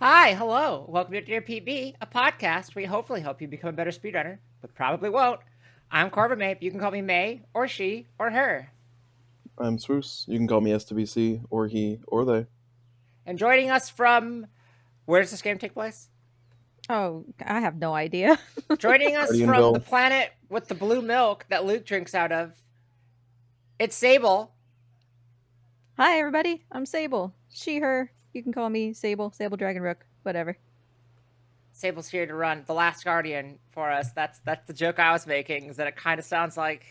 Hi, hello. Welcome to Dear PB, a podcast where we hopefully help you become a better speedrunner, but probably won't. I'm Corbin May. You can call me May, or she, or her. I'm Swoos. You can call me SWC, or he, or they. And joining us from where does this game take place? Oh, I have no idea. Joining us from the Guardianville. planet with the blue milk that Luke drinks out of, it's Sable. Hi, everybody. I'm Sable. She, her. You can call me Sable, SableDragonRook, whatever. Sable's here to run The Last Guardian for us. That's the joke I was making, is that it kind of sounds like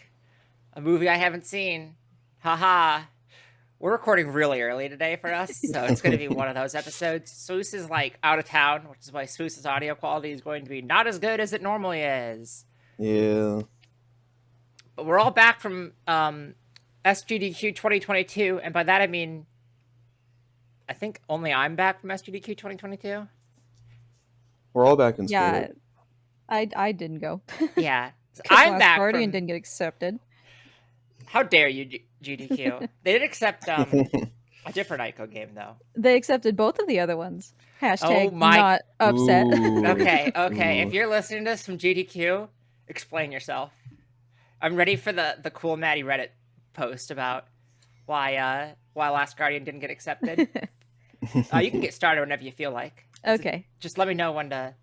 a movie I haven't seen. Haha. We're recording really early today for us, so it's going to be one of those episodes. Swoos is out of town, which is why Swoos's audio quality is going to be not as good as it normally is. Yeah. But we're all back from SGDQ 2022, and by that I mean, I think only I'm back from SGDQ 2022. We're all back in Yeah, spirit. I didn't go. Yeah, so 'Cause I'm Last back Guardian from. didn't get accepted. How dare you, GDQ? They did accept a different ICO game though. They accepted both of the other ones. Hashtag Oh my. not upset. Ooh. Okay. Ooh. If you're listening to this from GDQ, explain yourself. I'm ready for the cool Maddie Reddit post about why Last Guardian didn't get accepted. You can get started whenever you feel like. Okay. Just let me know when to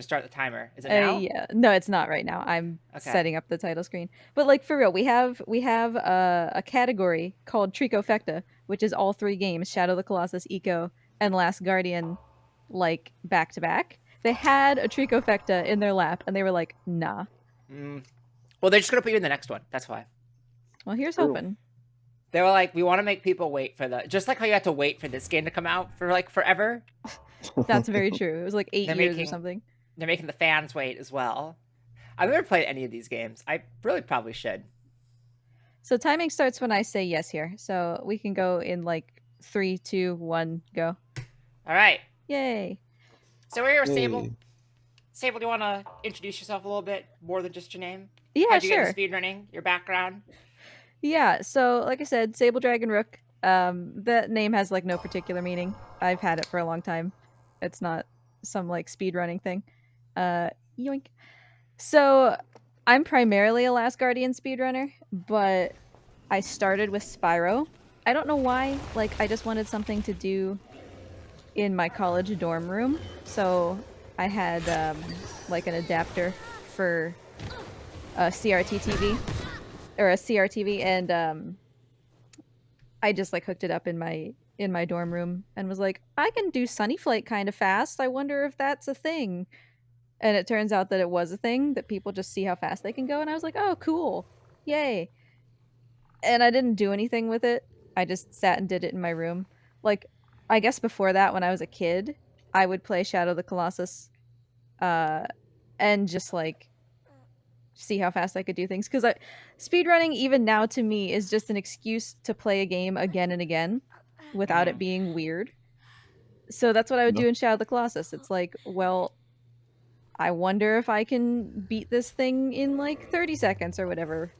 start the timer. Is it now? Yeah. No, it's not right now. I'm Okay. setting up the title screen. But for real, we have a category called Tricofecta, which is all three games: Shadow of the Colossus, Eco, and Last Guardian, back to back. They had a Tricofecta in their lap, and they were like, "Nah." Well, they're just gonna put you in the next one. That's why. Well, here's True. hoping. They were like, we want to make people wait for just like how you had to wait for this game to come out for forever. That's very true. It was like 8 They're years or making- something. They're making the fans wait as well. I've never played any of these games. I really probably should. So timing starts when I say yes here. So we can go in 3, 2, 1, go. All right. Yay. So we're here with Yay. Sable. Sable, do you want to introduce yourself a little bit more than just your name? Yeah, How'd you sure. get into speedrunning? Your background? Yeah, so like I said, SableDragonRook. That name has no particular meaning. I've had it for a long time. It's not some speedrunning thing. Yoink. So I'm primarily a Last Guardian speedrunner, but I started with Spyro. I don't know why. I just wanted something to do in my college dorm room. So I had an adapter for a CRT TV or a CRTV, and I just hooked it up in my dorm room and was like, I can do Sunny Flight kind of fast. I wonder if that's a thing. And it turns out that it was a thing, that people just see how fast they can go, and I was like, oh, cool. Yay. And I didn't do anything with it. I just sat and did it in my room. I guess before that, when I was a kid, I would play Shadow of the Colossus and just see how fast I could do things. Because speedrunning, even now to me, is just an excuse to play a game again and again without it being weird. So that's what I would do in Shadow of the Colossus. It's well, I wonder if I can beat this thing in 30 seconds or whatever,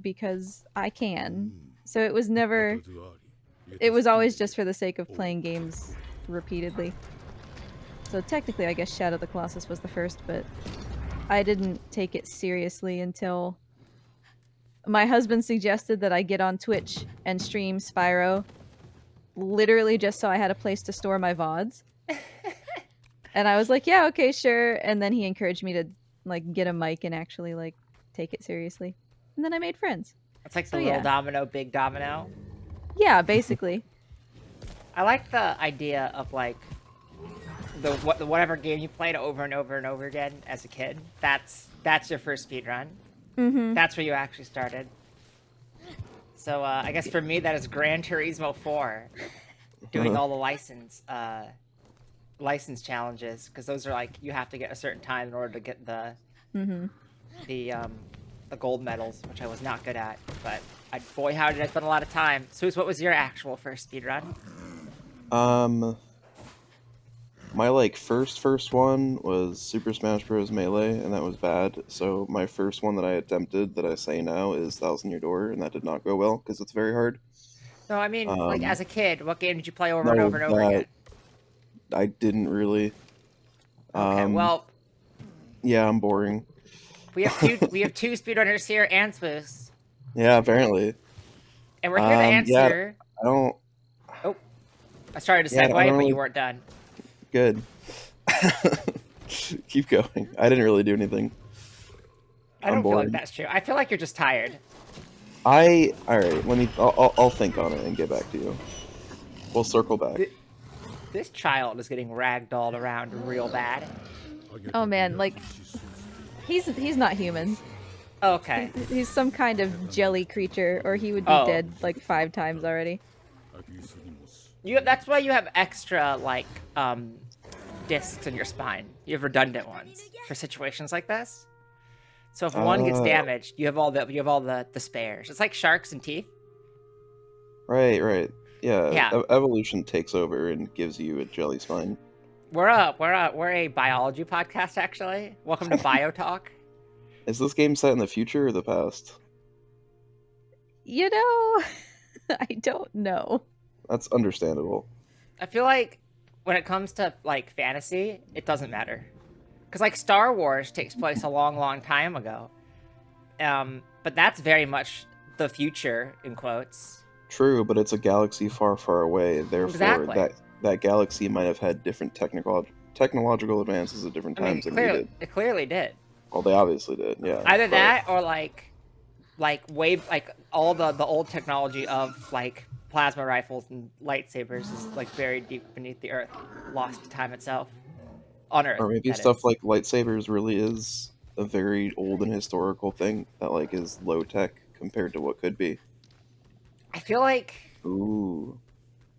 because I can. So it was never... It was always just for the sake of playing games repeatedly. So technically, I guess Shadow of the Colossus was the first, but I didn't take it seriously until my husband suggested that I get on Twitch and stream Spyro, literally just so I had a place to store my VODs. And I was like, yeah, okay, sure. And then he encouraged me to get a mic and actually take it seriously. And then I made friends. It's like the little domino, big domino. Yeah, basically. I like the idea of whatever game you played over and over and over again as a kid. That's your first speedrun. Mm-hmm. That's where you actually started. So I guess for me that is Gran Turismo 4, doing all the license challenges, because those are you have to get a certain time in order to get the gold medals, which I was not good at, but boy how did I spend a lot of time. Seuss, what was your actual first speedrun? My first one was Super Smash Bros. Melee, and that was bad. So my first one that I attempted that I say now is Thousand Year Door, and that did not go well because it's very hard. No, I mean as a kid, what game did you play over and over and over again? I didn't really. Okay, well, Yeah, I'm boring. we have two speedrunners here and Spoos, Yeah, apparently. and we're here to Yeah, answer. I don't. Oh, I started to Yeah, I segue, don't but really. you weren't done. Good. Keep going. I didn't really do anything. I I'm don't feel like boring. that's true. I feel like you're just tired. All right. Let me. I'll think on it and get back to you. We'll circle back. This child is getting ragdolled around real bad. Oh man, like he's not human. Okay. He's some kind of jelly creature, or he would be Oh. dead like 5 times already. That's why you have extra like discs in your spine. You have redundant ones for situations like this. So if one gets damaged, you have all the spares. It's like sharks and teeth. Right. Yeah. Yeah. Evolution takes over and gives you a jelly spine. We're a biology podcast actually. Welcome to Bio Talk. Is this game set in the future or the past? You know, I don't know. That's understandable. I feel like when it comes to like fantasy, it doesn't matter. Because like Star Wars takes place a long time ago. But that's very much the future in quotes. True, but it's a galaxy far away. Therefore, Exactly. that galaxy might have had different technological advances at different times than we did. It clearly did. Well, they obviously did. Yeah. Either that or like all the old technology of like plasma rifles and lightsabers is like buried deep beneath the earth, lost to time itself on Earth. Or maybe stuff like lightsabers really is a very old and historical thing that like is low tech compared to what could be. I feel like. Ooh.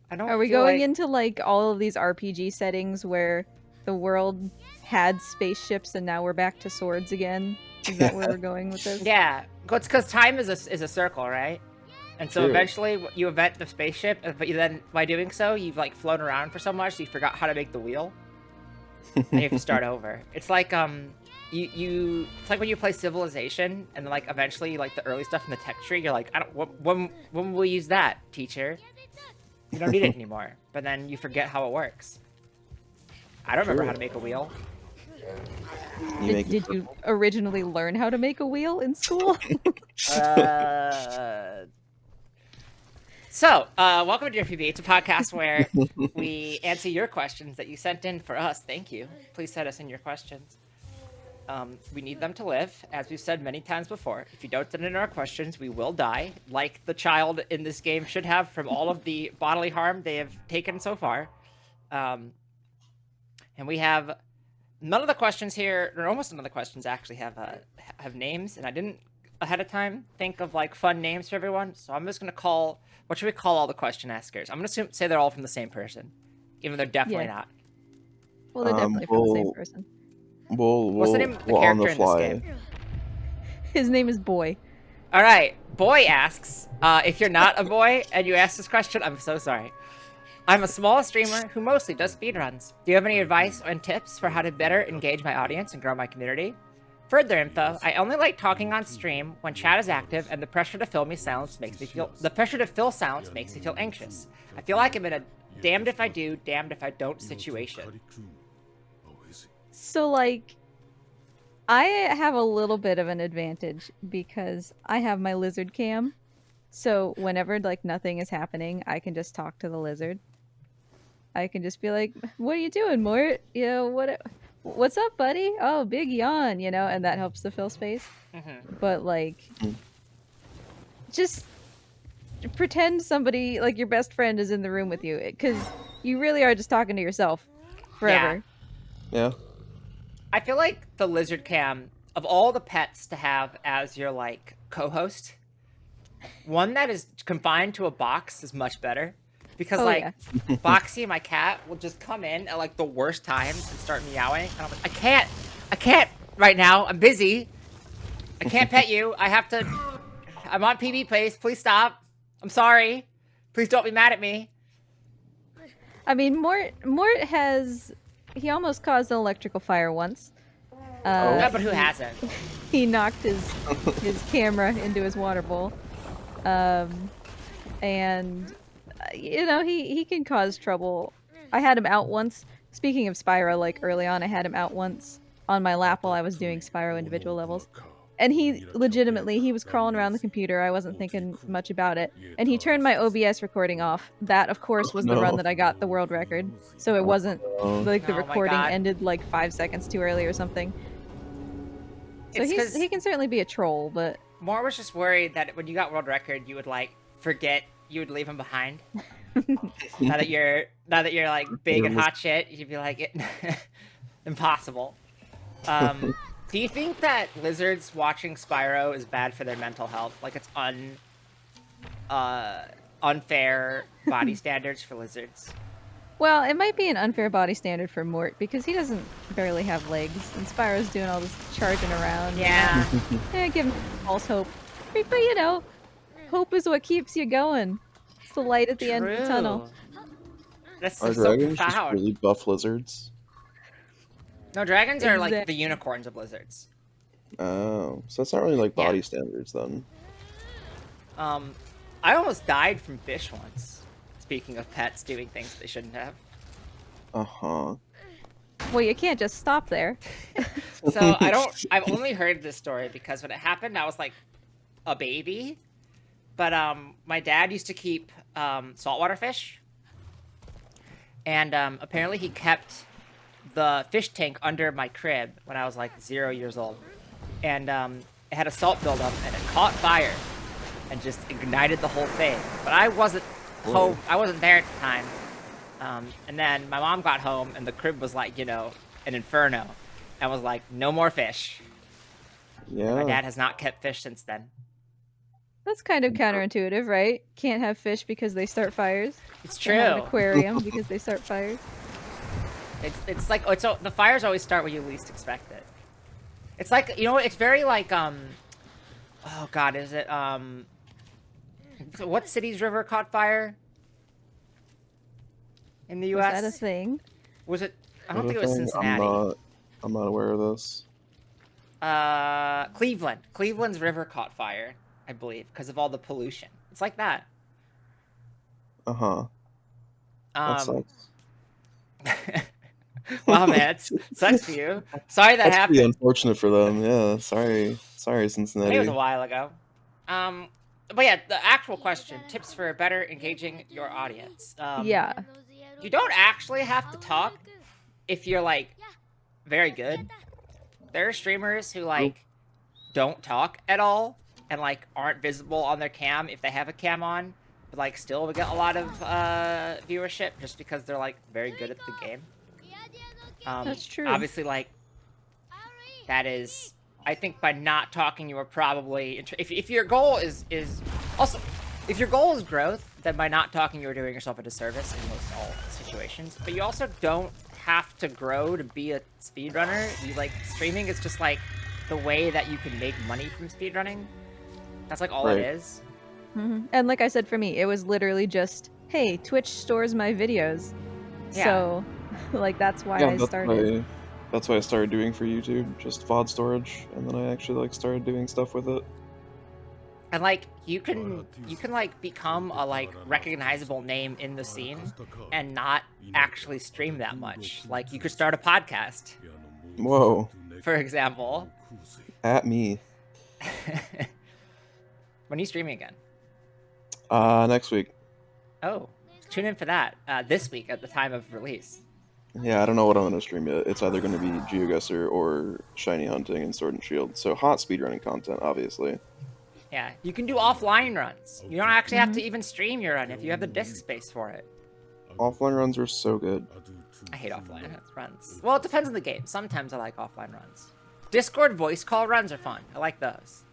I don't. Are we feel going like... into like all of these RPG settings where the world had spaceships and now we're back to swords again? Is that where we're going with this? Yeah, it's because time is a circle, right? And so True. eventually you invent the spaceship, but you then by doing so you've like flown around for so much you forgot how to make the wheel, and you have to start over. It's like it's like when you play Civilization and then like eventually like the early stuff in the tech tree you're like when will we use that, teacher? You don't need it anymore. But then you forget how it works. I don't remember how to make a wheel. Did you originally learn how to make a wheel in school? So, welcome to DRPB. It's a podcast where we answer your questions that you sent in for us. Thank you. Please send us in your questions. We need them to live. As we've said many times before, if you don't send in our questions, we will die, like the child in this game should have from all of the bodily harm they have taken so far. And we have none of the questions here, or almost none of the questions actually have names, and I didn't ahead of time think of like fun names for everyone, so I'm just gonna call. What should we call all the question askers? I'm gonna say they're all from the same person, even though they're definitely not. Well, they're definitely from the same person. What's the name of the character in this game? His name is Boy. All right, Boy asks, if you're not a boy and you ask this question, I'm so sorry. I'm a small streamer who mostly does speedruns. Do you have any advice and tips for how to better engage my audience and grow my community? Further info, I only like talking on stream when chat is active and the pressure to fill silence makes me feel anxious. I feel like I'm in a damned if I do, damned if I don't situation. So, like, I have a little bit of an advantage because I have my lizard cam. So whenever, like, nothing is happening, I can just talk to the lizard. I can just be like, what are you doing, Mort? You know, what's up, buddy? Oh, big yawn, you know? And that helps to fill space. Mm-hmm. But, like, just pretend somebody, like, your best friend is in the room with you. Because you really are just talking to yourself forever. Yeah. I feel like the lizard cam, of all the pets to have as your, like, co-host, one that is confined to a box is much better. Because, Boxy, my cat, will just come in at, like, the worst times and start meowing. And I'm like, I can't right now. I'm busy. I can't pet you. I'm on PB Place. Please stop. I'm sorry. Please don't be mad at me. I mean, Mort he almost caused an electrical fire once. Yeah, but who hasn't? He knocked his camera into his water bowl. And, you know, he can cause trouble. I had him out once Speaking of Spyro, like early on, I had him out once on my lap while I was doing Spyro individual levels. And he legitimately, he was crawling around the computer. I wasn't thinking much about it. And he turned my OBS recording off. That, of course, was the run that I got the world record. So it wasn't like the Oh my recording God. ended like 5 seconds too early or something. So It's 'cause he can certainly be a troll, but Moore was just worried that when you got world record, you would like forget you would leave him behind. now that you're like big and hot shit, you'd be like, impossible. Do you think that lizards watching Spyro is bad for their mental health? Like it's unfair body standards for lizards? well, it might be an unfair body standard for Mort because he doesn't barely have legs, and Spyro's doing all this charging around. Yeah. Give him false hope. But you know, hope is what keeps you going. It's the light at the end of the tunnel. That's Are so dragons just profound. really buff lizards? No, dragons are like the Exactly. unicorns of lizards. Oh, so that's not really like body standards then. I almost died from fish once. Speaking of pets doing things they shouldn't have. Uh-huh. Well, you can't just stop there. So I've only heard this story because when it happened, I was like a baby. But my dad used to keep saltwater fish. And apparently he kept the fish tank under my crib when I was like 0 years old. And it had a salt buildup and it caught fire and just ignited the whole thing. But I wasn't home. I wasn't there at the time. And then my mom got home and the crib was like, you know, an inferno. And was like, no more fish. Yeah. My dad has not kept fish since then. That's kind of counterintuitive, right? Can't have fish because they start fires. It's Can't have an true. aquarium because they start fires. It's like the fires always start where you least expect it. It's like, you know, it's very like oh god, is it what city's river caught fire in the Was US? that a thing? Was it? I don't What think a it was thing. Cincinnati. I'm not aware of this. Cleveland. Cleveland's river caught fire, I believe, because of all the pollution. It's like that. Uh-huh. That sucks. Wow, man, it sucks for you. Sorry that That's happened. pretty unfortunate for them. Yeah, sorry, Cincinnati. It was a while ago. But yeah, the actual question: tips for better engaging your audience. Yeah. You don't actually have to talk if you're like very good. There are streamers who like don't talk at all and like aren't visible on their cam if they have a cam on, but like still would get a lot of viewership just because they're like very good at the game. That's true. Obviously, like that is, I think by not talking, you are probably if your goal is also if your goal is growth, then by not talking, you're doing yourself a disservice in most all situations. But you also don't have to grow to be a speedrunner. You like streaming is just like the way that you can make money from speedrunning. That's like all it is. Mm-hmm. And like I said, for me, it was literally just, hey, Twitch stores my videos. Yeah. So, like, that's why I started. That's why I started doing for YouTube, just VOD storage, and then I actually like started doing stuff with it. And like you can like become a like recognizable name in the scene and not actually stream that much. Like you could start a podcast. Whoa. For example. At me. When are you streaming again? Next week. Oh, tune in for that. This week at the time of release. Yeah, I don't know what I'm going to stream yet. It's either going to be GeoGuessr or Shiny Hunting and Sword and Shield. So hot speedrunning content, obviously. Yeah, you can do offline runs. You don't actually have to even stream your run if you have the disk space for it. Offline runs are so good. I hate offline runs. Well, it depends on the game. Sometimes I like offline runs. Discord voice call runs are fun. I like those.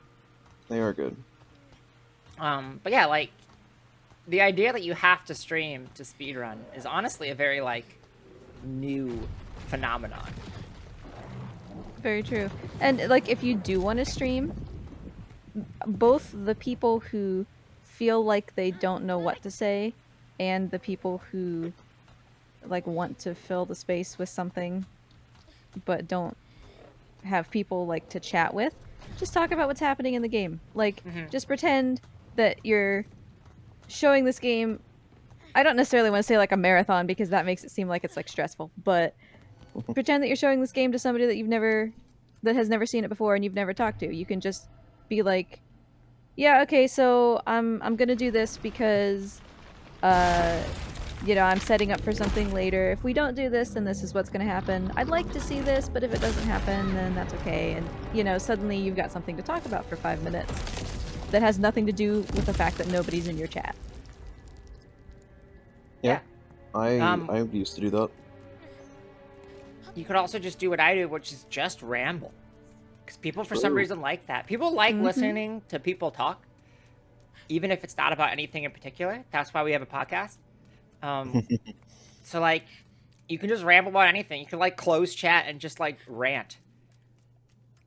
They are good. But yeah, like, the idea that you have to stream to speedrun is honestly a very, like, new phenomenon. Very true. And, like, if you do want to stream, both the people who feel like they don't know what to say and the people who, like, want to fill the space with something but don't have people, like, to chat with, just talk about what's happening in the game. Like, just pretend that you're showing this game I don't necessarily want to say like a marathon because that makes it seem like it's like stressful, but pretend that you're showing this game to somebody that has never seen it before and you've never talked to. You can just be like, yeah, okay, so I'm gonna do this because I'm setting up for something later. If we don't do this, then this is what's gonna happen. I'd like to see this, but if it doesn't happen, then that's okay. And suddenly you've got something to talk about for 5 minutes that has nothing to do with the fact that nobody's in your chat. Yeah. I used to do that. You could also just do what I do, which is just ramble. Because people, for some True. reason, like that. People like listening to people talk, even if it's not about anything in particular. That's why we have a podcast. So, like, you can just ramble about anything. You can, like, close chat and just, like, rant.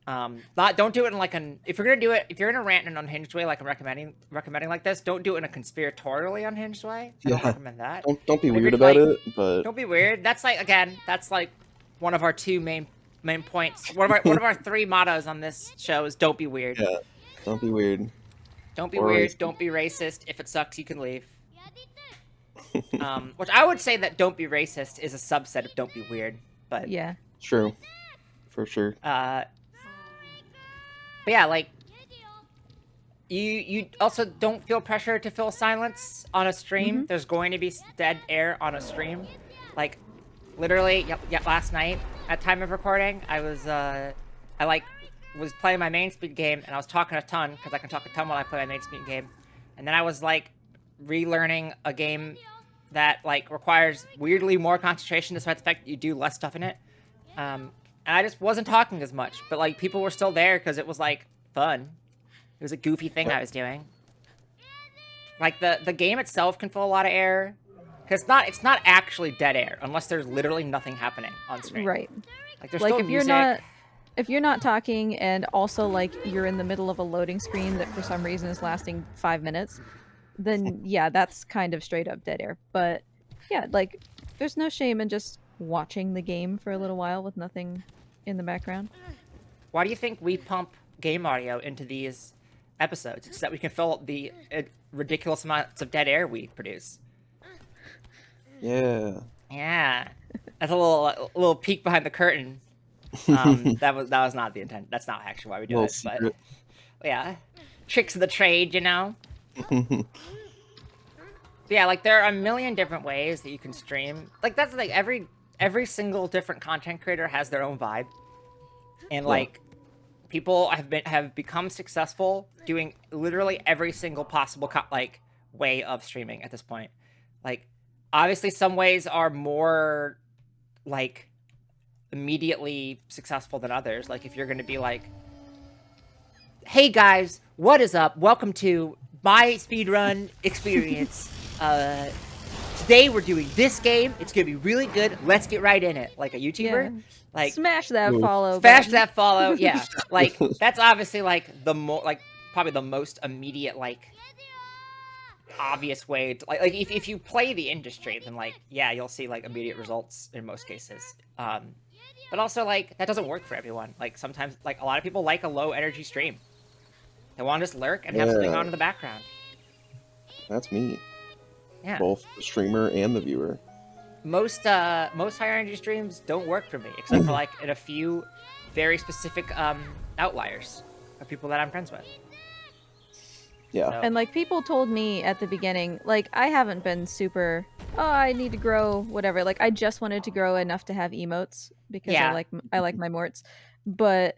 Don't do it in, like, if you're gonna do it, if you're gonna rant in an unhinged way, like I'm recommending like this, don't do it in a conspiratorially unhinged way. I don't recommend that. Don't be But if weird you're, about like, it, but Don't be weird. That's like, again, that's like one of our two main points. One of our three mottos on this show is don't be weird. yeah, don't be weird. Don't be Or weird. racist. Don't be racist. If it sucks, you can leave. Which I would say that don't be racist is a subset of don't be weird. But Yeah. True, for sure. but yeah, like you also don't feel pressure to fill silence on a stream. There's going to be dead air on a stream. Like literally, last night at time of recording, I was was playing my main speed game and I was talking a ton because I can talk a ton while I play my main speed game. And then I was like relearning a game that like requires weirdly more concentration despite the fact that you do less stuff in it. And I just wasn't talking as much, but like people were still there because it was like fun. It was a goofy thing I was doing. Like the game itself can fill a lot of air. Cause it's not actually dead air unless there's literally nothing happening on screen. Right. Like there's Like still if you're not talking and also like you're in the middle of a loading screen that for some reason is lasting 5 minutes, then yeah, that's kind of straight up dead air. But yeah, like there's no shame in just watching the game for a little while with nothing in the background. Why do you think we pump game audio into these episodes? It's so that we can fill the ridiculous amounts of dead air we produce. Yeah. Yeah, that's a little peek behind the curtain. That was not the intent. That's not actually why we do Little it. secret. But yeah, tricks of the trade, you know. Yeah, like there are a million different ways that you can stream. Like that's like every single different content creator has their own vibe, and like people have become successful doing literally every single possible way of streaming at this point. Like obviously some ways are more like immediately successful than others. Like if you're going to be like, hey guys, what is up? Welcome to my speedrun experience. Today we're doing this game. It's going to be really good. Let's get right in it. Like a YouTuber. Yeah. Like Smash that follow smash button. that follow. Yeah. Like that's obviously like probably the most immediate obvious way to like if you play the industry, then like yeah, you'll see like immediate results in most cases. But also like that doesn't work for everyone. Like sometimes like a lot of people like a low energy stream. They want to just lurk and have something on in the background. That's me. Yeah. Both the streamer and the viewer. Most high energy streams don't work for me, except for like in a few very specific outliers of people that I'm friends with. Yeah. So- And like people told me at the beginning, like I haven't been super, I need to grow whatever. Like I just wanted to grow enough to have emotes because Yeah. I like my morts. But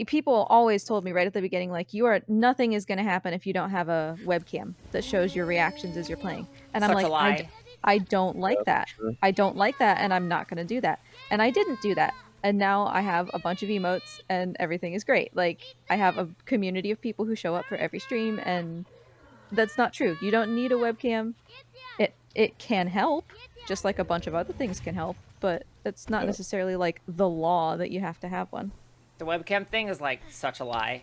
people always told me right at the beginning, like nothing is going to happen if you don't have a webcam that shows your reactions as you're playing. And I'm Such like, a lie. I don't like that. Sure. I don't like that, and I'm not going to do that. And I didn't do that. And now I have a bunch of emotes, and everything is great. Like, I have a community of people who show up for every stream, and that's not true. You don't need a webcam. It can help, just like a bunch of other things can help, but it's not necessarily like the law that you have to have one. The webcam thing is like such a lie.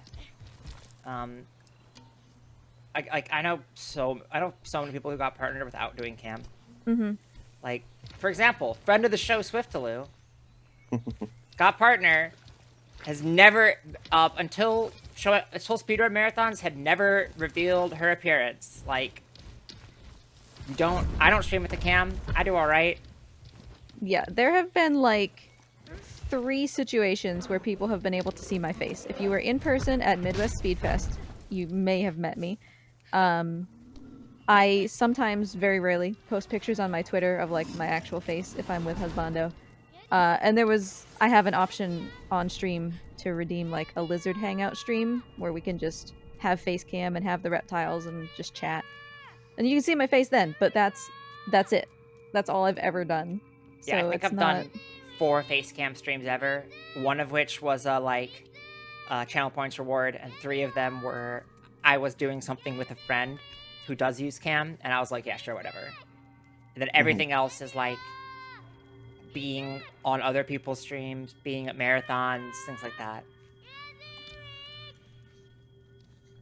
I know so many people who got partnered without doing cam. Mm-hmm. Like, for example, friend of the show, Swiftaloo, got partner, has never, until speedrun marathons, had never revealed her appearance. Like, I don't stream with the cam. I do all right. Yeah, there have been like 3 situations where people have been able to see my face. If you were in person at Midwest Speed Fest, you may have met me. I sometimes, very rarely, post pictures on my Twitter of like my actual face if I'm with Husbando. And I have an option on stream to redeem like a lizard hangout stream where we can just have face cam and have the reptiles and just chat. And you can see my face then, but that's it. That's all I've ever done. So Yeah, I think it's I've done 4 face cam streams ever. One of which was channel points reward, and 3 of them were I was doing something with a friend who does use cam, and I was like, yeah, sure, whatever. And then everything else is like being on other people's streams, being at marathons, things like that.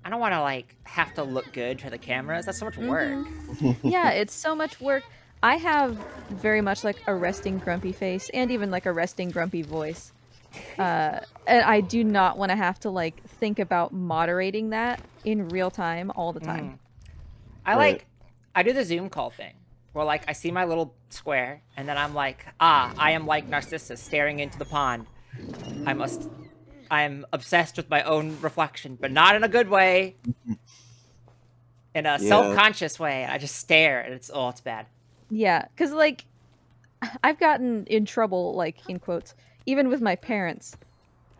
I don't want to like have to look good for the cameras. That's so much work. Yeah, it's so much work. I have very much like a resting grumpy face and even like a resting grumpy voice. And I do not want to have to like think about moderating that in real time all the time. I do the Zoom call thing where like I see my little square and then I'm like, I am like Narcissus staring into the pond. I'm obsessed with my own reflection, but not in a good way. In a self-conscious way. I just stare and it's bad. Yeah, because like I've gotten in trouble, like in quotes, even with my parents,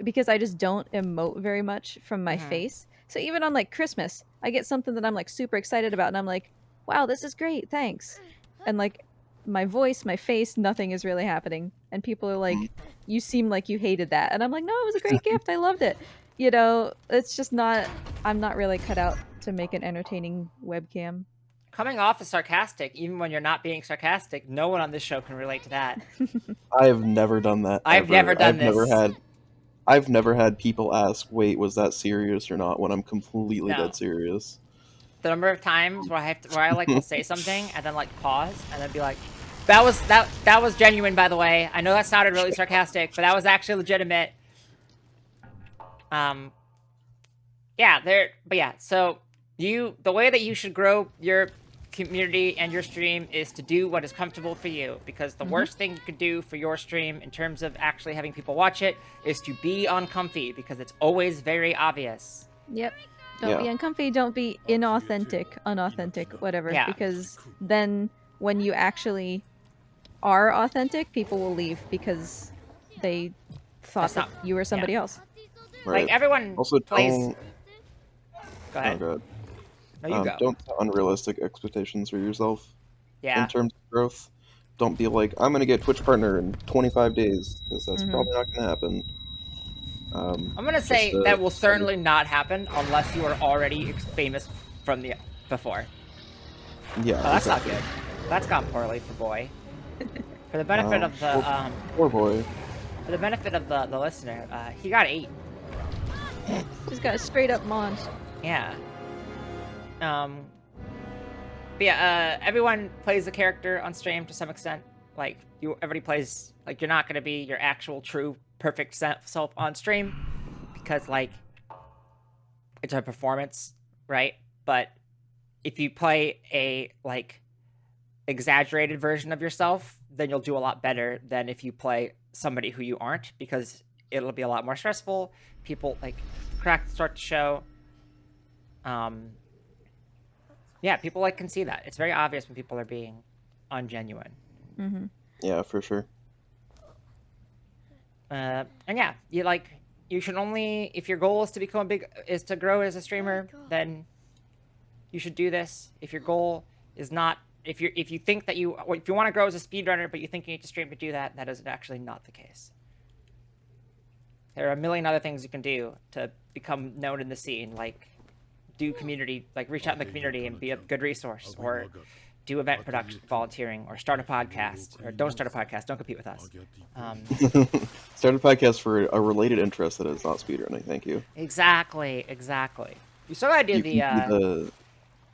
because I just don't emote very much from my face. So even on like Christmas, I get something that I'm like super excited about, and I'm like, "Wow, this is great, thanks." And like my voice, my face, nothing is really happening, and people are like, "You seem like you hated that," and I'm like, "No, it was a great gift. I loved it." You know, it's just not. I'm not really cut out to make an entertaining webcam. Coming off as sarcastic, even when you're not being sarcastic, no one on this show can relate to that. I have never done that. I've never done this. I've never had people ask, "Wait, was that serious or not?" When I'm completely dead serious. The number of times where I like will say something and then like pause and then be like, that was genuine, by the way. I know that sounded really sarcastic, but that was actually legitimate. So the way that you should grow your community and your stream is to do what is comfortable for you, because the worst thing you could do for your stream in terms of actually having people watch it is to be uncomfy, because it's always very obvious. Yep. Don't be uncomfy, don't be unauthentic, whatever. Yeah. Because then when you actually are authentic, people will leave because they thought that you were somebody else. Right. Like everyone also plays... Don't... Go ahead. Oh, God. No, you go. Don't set unrealistic expectations for yourself. Yeah. In terms of growth. Don't be like, I'm going to get Twitch partner in 25 days, because that's probably not going to happen. I'm going to say that will certainly not happen unless you are already famous from the before. Yeah. That's not good. That's gone poorly for Boy. For the benefit of the poor Boy. For the benefit of the listener, he got 8. He's got a straight up Mons. Yeah. But yeah, everyone plays a character on stream to some extent. Like everybody plays, like, you're not going to be your actual true perfect self on stream, because like it's a performance, right? But if you play a like exaggerated version of yourself, then you'll do a lot better than if you play somebody who you aren't, because it'll be a lot more stressful. People like cracks start to show. Yeah, people like can see that. It's very obvious when people are being ungenuine. Yeah, for sure. And yeah, you should only, if your goal is to become is to grow as a streamer, then you should do this. If your goal is not, if you think that if you want to grow as a speedrunner, but you think you need to stream to do that, that is actually not the case. There are a million other things you can do to become known in the scene, like do community, like reach out in the community and be a good resource, or do event production, volunteering, or start a podcast, or don't start a podcast, don't compete with us. Start a podcast for a related interest that is not speedrunning. Thank you. Exactly. You still gotta do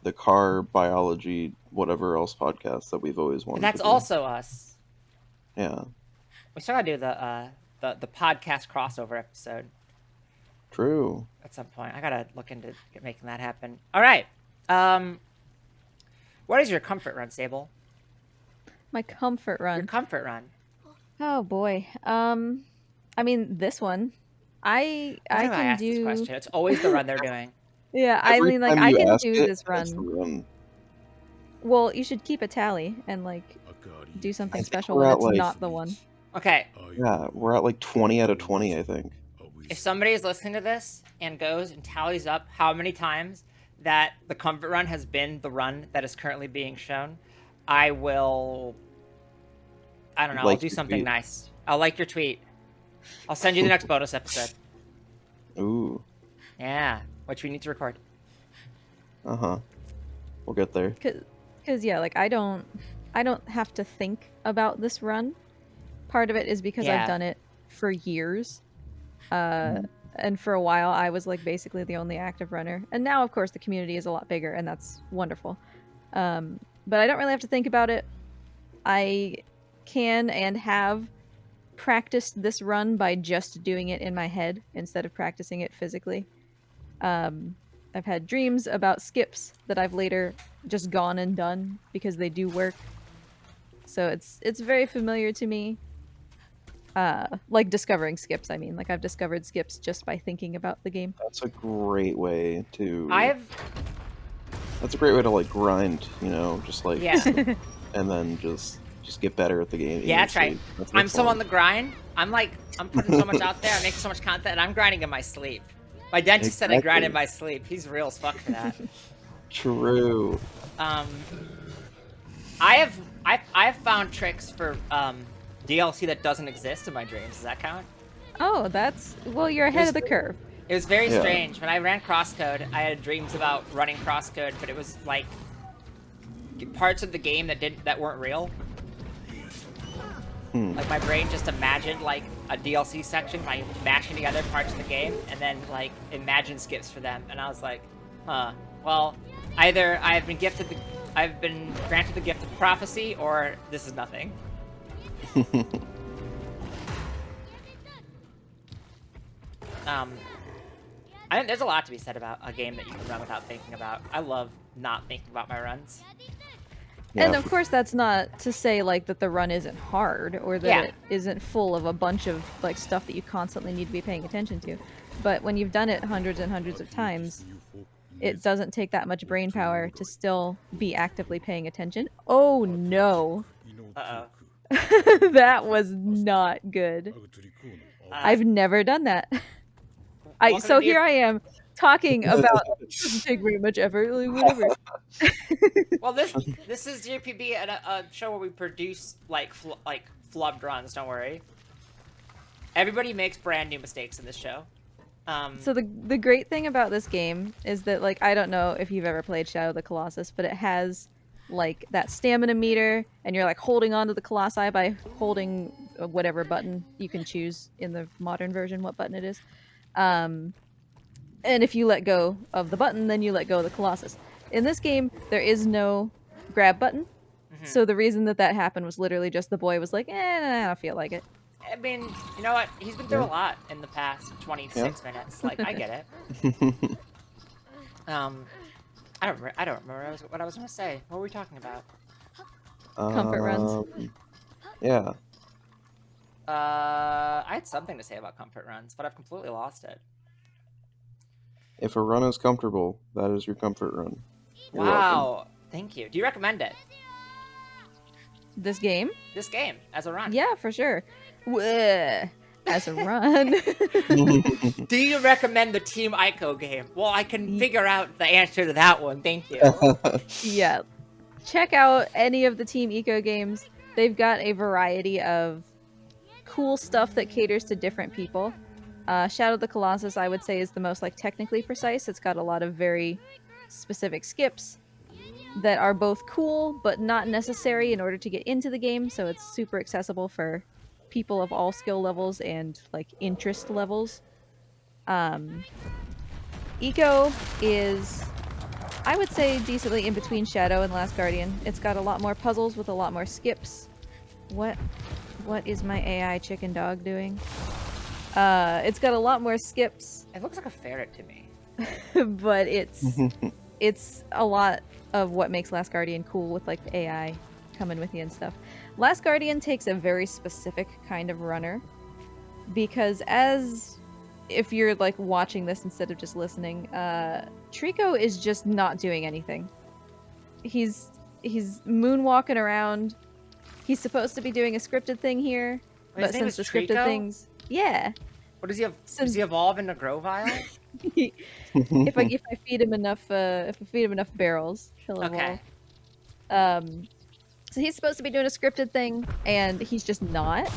the car biology, whatever else podcast that we've always wanted. That's to do. also us. Yeah. We still gotta do the podcast crossover episode. True. At some point, I gotta look into making that happen. All right. What is your comfort run, Sable? My comfort Your run. comfort run. Oh boy. I mean this one. I Why do I can ask this do. question? It's always the run they're doing. Yeah, I Every mean like time I you can ask do it, this that's the run. run. Well, you should keep a tally and like do I something think special we're when at, it's like- not the one. Okay, Yeah, we're at like 20 out of 20, I think. if somebody is listening to this and goes and tallies up how many times that the comfort run has been the run that is currently being shown, I will. I don't know. I'll Like do your something tweet. nice. I'll like your tweet. I'll send you the next bonus episode. Ooh. Yeah, which we need to record. Uh-huh. We'll get there. Cause yeah, like I don't have to think about this run. Part of it is because Yeah. I've done it for years. And for a while I was like basically the only active runner. And now of course the community is a lot bigger and that's wonderful. But I don't really have to think about it. I can and have practiced this run by just doing it in my head instead of practicing it physically. I've had dreams about skips that I've later just gone and done because they do work. So it's very familiar to me. Like discovering skips, I mean. Like I've discovered skips just by thinking about the game. That's a great way to... That's a great way to, like, grind, you know? Just, like... Yeah. And then just get better at the game. Yeah, that's right. That's I'm so on excellent. the grind. I'm putting so much out there. I make so much content, and I'm grinding in my sleep. My dentist said I grind in Exactly. my sleep. He's real as fuck for that. True. I've found tricks for DLC that doesn't exist in my dreams. Does that count? Oh, well, you're ahead of the curve. It was very Yeah. strange. When I ran crosscode, I had dreams about running crosscode, but it was like parts of the game that weren't real. Like my brain just imagined like a DLC section by mashing together parts of the game, and then like imagined skips for them. And I was like, huh. Well, either I've been granted the gift of prophecy, or this is nothing. I think there's a lot to be said about a game that you can run without thinking about. I love not thinking about my runs. Yeah, And of course that's not to say like that the run isn't hard or that Yeah. it isn't full of a bunch of like stuff that you constantly need to be paying attention to. But when you've done it hundreds and hundreds of times, it doesn't take that much brain power to still be actively paying attention. Oh no. Uh-oh. That was not good. I've never done that. Welcome So to here I am talking about doesn't take very much effort, like, whatever. Well, this is GPB, a show where we produce like flubbed runs. Don't worry. Everybody makes brand new mistakes in this show. So the great thing about this game is that like I don't know if you've ever played Shadow of the Colossus, but it has like that stamina meter, and you're like holding onto the colossi by holding whatever button you can choose in the modern version, what button it is. And if you let go of the button, then you let go of the Colossus. In this game, there is no grab button. So the reason that happened was literally just the boy was like, I don't feel like it. I mean, you know what? He's been through a lot in the past 26 minutes. Like, I get it. I don't remember what I was going to say. What were we talking about? Comfort runs. Yeah. I had something to say about comfort runs, but I've completely lost it. If a run is comfortable, that is your comfort run. You're Wow. welcome. Thank you. Do you recommend it? This game? This game as a run? Yeah, for sure. As a run. Do you recommend the Team Ico game? Well, I can figure out the answer to that one. Thank you. Yeah. Check out any of the Team Eco games. They've got a variety of cool stuff that caters to different people. Shadow of the Colossus, I would say, is the most like technically precise. It's got a lot of very specific skips that are both cool but not necessary in order to get into the game, so it's super accessible for people of all skill levels and like interest levels. Eco is, I would say, decently in between Shadow and Last Guardian. It's got a lot more puzzles with a lot more skips. What is my AI chicken dog doing? It's got a lot more skips, It looks like a ferret to me. but it's a lot of what makes Last Guardian cool with like the AI coming with you and stuff. Last Guardian takes a very specific kind of runner because as if you're like watching this instead of just listening, Trico is just not doing anything. He's moonwalking around. He's supposed to be doing a scripted thing here, Wait, but his name since the is scripted Trico? things, yeah. What does he have? Does he evolve into Grovile? if I feed him enough barrels, he'll Okay. evolve. So he's supposed to be doing a scripted thing, and he's just not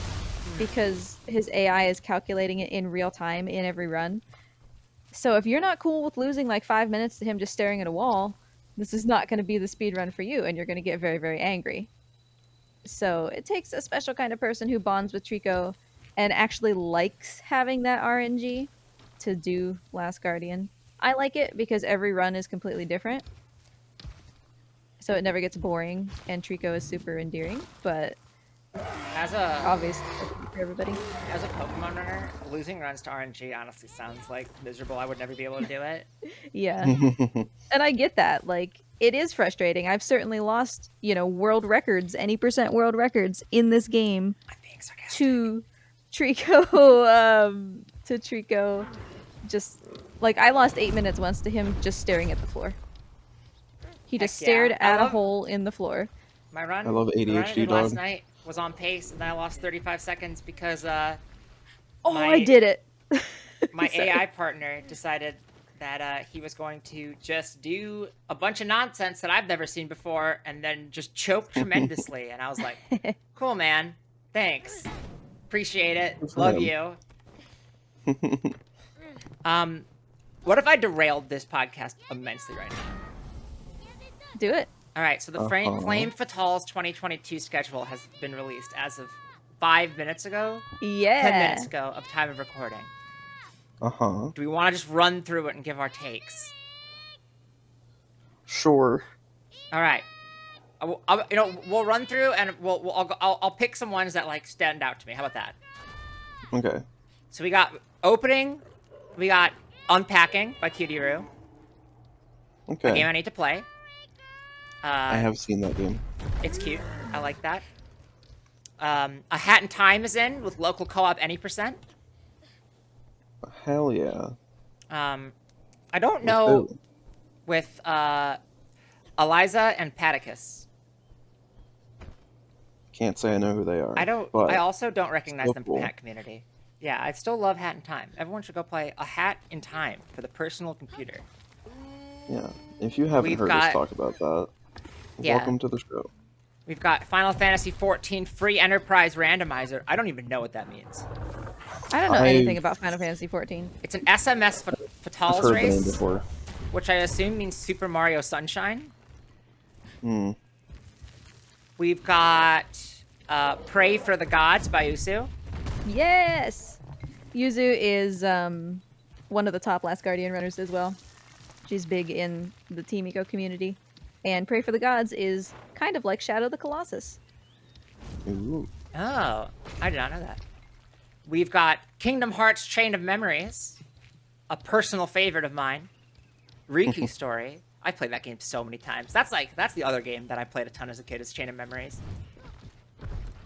because his AI is calculating it in real time in every run. So if you're not cool with losing like 5 minutes to him just staring at a wall, this is not going to be the speed run for you, and you're going to get very, very angry. So it takes a special kind of person who bonds with Trico and actually likes having that RNG to do Last Guardian. I like it because every run is completely different. So it never gets boring, and Trico is super endearing, but As a obviously for everybody. as a Pokemon runner, losing runs to RNG honestly sounds like miserable. I would never be able to do it. Yeah. And I get that. like it is frustrating. I've certainly lost, world records, any percent world records in this game I'm being sarcastic. to Trico. To Trico, just like I lost 8 minutes once to him just staring at the floor. He just Heck yeah. stared I at a love- hole in the floor. My run. I love the run I ADHD, did last dog. night was on pace, and then I lost 35 seconds because Oh, My- I did it. my Sorry. AI partner decided that he was going to just do a bunch of nonsense that I've never seen before, and then just choke tremendously. And I was like, "Cool, man. Thanks. Appreciate it. Good for Love him. you." What if I derailed this podcast immensely right now? Do it. All right, so the Flame Fatal's 2022 schedule has been released as of 5 minutes ago, Yeah. 10 minutes ago of time of recording. Uh-huh. Do we want to just run through it and give our takes? Sure. All right. We'll run through and I'll pick some ones that like stand out to me. How about that? Okay. So we got opening, we got Unpacking by Kyuryu, a game Okay. I need to play. I have seen that game. It's cute. I like that. A Hat in Time is in with local co-op any %. Hell yeah. I don't know with Eliza and Paticus. Can't say I know who they are. But I also don't recognize still them cool. from Hat community. Yeah, I still love Hat in Time. Everyone should go play A Hat in Time for the personal computer. Yeah. If you haven't We've heard got- us talk about that, Yeah. welcome to the show. We've got Final Fantasy XIV Free Enterprise Randomizer. I don't even know what that means. I don't know I've- anything about Final Fantasy 14. It's an SMS I've Fatals heard the name race, before. which I assume means Super Mario Sunshine. Hmm. We've got Pray for the Gods by Usu. Yes. Yuzu is one of the top Last Guardian runners as well. She's big in the Team Eco community. And Pray for the Gods is kind of like Shadow the Colossus. Ooh. Oh, I did not know that. We've got Kingdom Hearts Chain of Memories, a personal favorite of mine. Riku Story. I played that game so many times. That's the other game that I played a ton as a kid is Chain of Memories.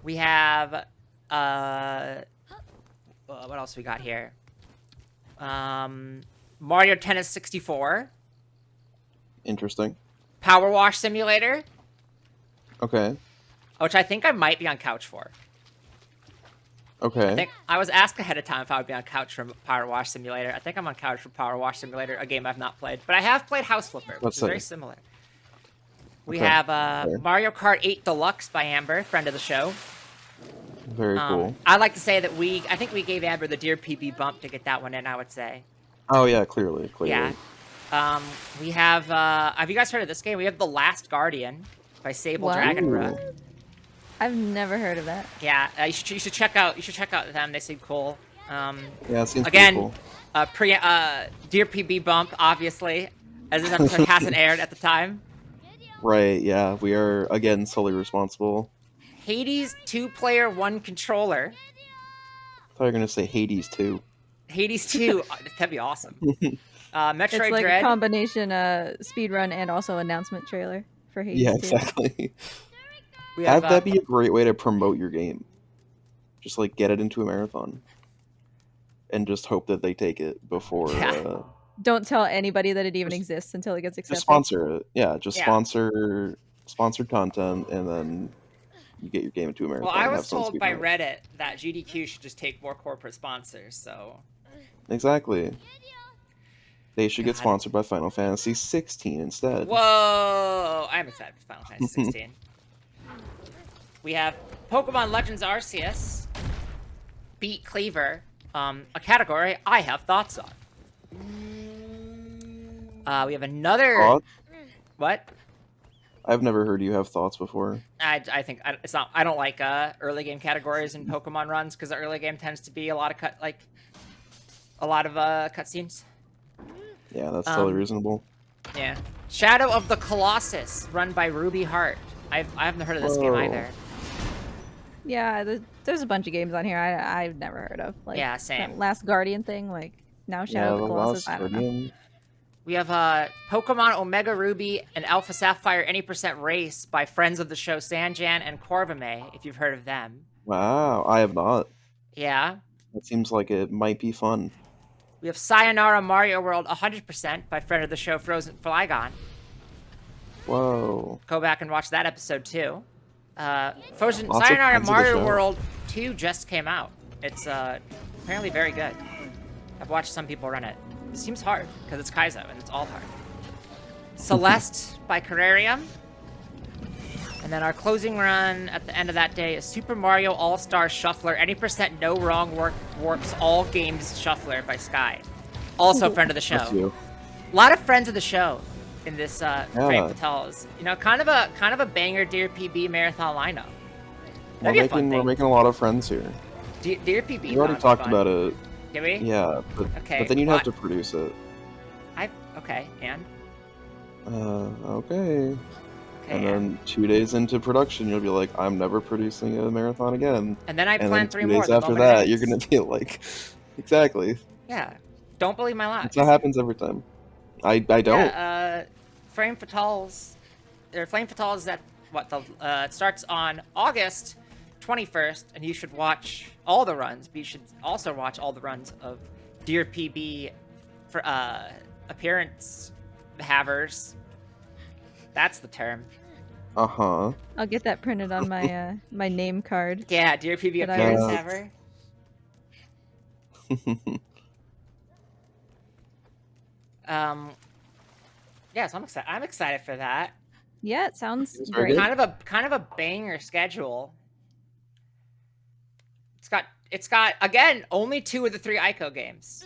We have what else we got here? Mario Tennis 64, Interesting. Power Wash Simulator, Okay. which I think I might be on couch for. Okay. I think I was asked ahead of time if I would be on couch for Power Wash Simulator. I think I'm on couch for Power Wash Simulator, a game I've not played, but I have played House Flipper, which Let's is very see. similar. We Okay, have fair. Mario Kart 8 Deluxe by Amber, friend of the show. Very cool. I'd like to say that I think we gave Amber the Dear PB bump to get that one in, I would say. Oh yeah, clearly. Yeah. We have you guys heard of this game? We have The Last Guardian by SableDragonRook. Ooh. I've never heard of that. Yeah, you should check out them. They seem cool. Yeah, it seems Again, pretty cool. Dear PB bump, obviously, as this episode hasn't aired at the time. Right, yeah. We are again solely responsible. Hades 2-player 1 controller. I thought you were gonna say Hades too. Hades 2, that'd be awesome. Metroid It's like Dread. a combination speedrun and also announcement trailer for Hades Yeah, 2. exactly. We Have have that be a great way to promote your game. Just like get it into a marathon, and just hope that they take it before. Yeah. Don't tell anybody that it even Just- exists until it gets accepted. Just sponsor it. Yeah, just Yeah. sponsored content, and then you get your game into a marathon. Well, I and was have someone told speed by run it. Reddit that GDQ should just take more corporate sponsors. So Exactly. They should get God. sponsored by Final Fantasy 16 instead. Whoa! I'm excited for Final Fantasy 16. We have Pokemon Legends Arceus beat Cleaver, a category I have thoughts on. We have another. Thought? What? I've never heard you have thoughts before. I think it's not. I don't like early game categories in Pokemon runs because the early game tends to be a lot of cutscenes. Yeah, that's totally reasonable. Yeah. Shadow of the Colossus, run by Ruby Hart. I haven't heard of this game Whoa. either. Yeah, there's a bunch of games on here I've never heard of. Like Yeah, same. that Last Guardian thing, like now Shadow of the Colossus. I don't know. Guardian. We have Pokemon Omega Ruby and Alpha Sapphire Any Percent Race by friends of the show Sanjan and Corvame, if you've heard of them. Wow, I have not. Yeah. That seems like it might be fun. We have Sayonara Mario World 100% by friend of the show Frozen Flygon. Whoa. Go back and watch that episode too. Frozen Lots of Sayonara friends of the Mario show. World 2 just came out. It's apparently very good. I've watched some people run it. It seems hard because it's Kaizo and it's all hard. Celeste by Carrarium. And then our closing run at the end of that day is Super Mario All-Star Shuffler, Any Percent No Wrong Warps All Games Shuffler by Sky. Also friend of the That's show. you. A lot of friends of the show in this Frame Fatales. You know, kind of a banger Dear PB marathon lineup. That'd be a fun We're thing. making a lot of friends here. Dear PB. We already talked about it. Did we? Yeah, but then you'd have to produce it. Okay, and? Okay. Okay, And then 2 days into production, you'll be like, I'm never producing a marathon again. And then I And plan then 3 2 more. days the after moment it that, you're ends. gonna be like, exactly. Yeah. Don't believe my lies. That happens every time. I don't. Yeah, Flame Fatales at it starts on August 21st, and you should watch all the runs, but you should also watch all the runs of Dear PB for appearance havers. That's the term. Uh-huh. I'll get that printed on my my name card. Yeah, Dear PB That I appearance was- haver. Yes, I'm excited for that. Yeah, it sounds It's very great. good. Kind of a banger schedule. It's got again only 2 of the 3 Eco games.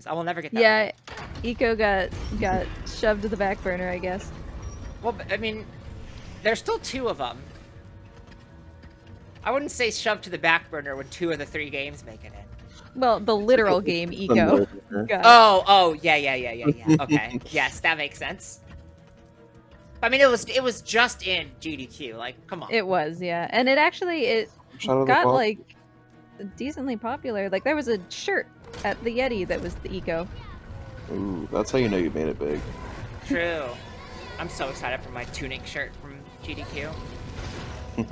I will never get that. Yeah, right. Eco got shoved to the back burner, I guess. Well, I mean, there's still 2 of them. I wouldn't say shoved to the back burner when 2 of the 3 games make it in. Well, the literal game Eco. no-brainer. got- Oh, yeah. Okay, yes, that makes sense. I mean, it was just in GDQ. Like, come on. It was, yeah, and it Shadow of the got Clock? like decently popular. Like there was a shirt at the Yeti that was the Eco. Ooh, that's how you know you made it big. True. I'm so excited for my tunic shirt from GDQ.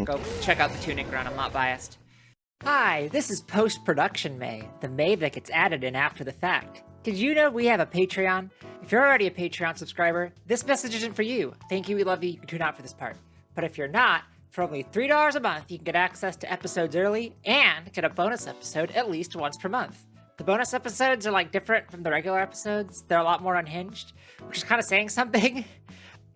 Go check out the tunic run. I'm not biased. Hi, this is post-production May, the May that gets added in after the fact. Did you know we have a Patreon? If you're already a Patreon subscriber, this message isn't for you. Thank you, we love you, you can tune out for this part. But if you're not, for only $3 a month, you can get access to episodes early and get a bonus episode at least once per month. The bonus episodes are like different from the regular episodes. They're a lot more unhinged, which is kind of saying something.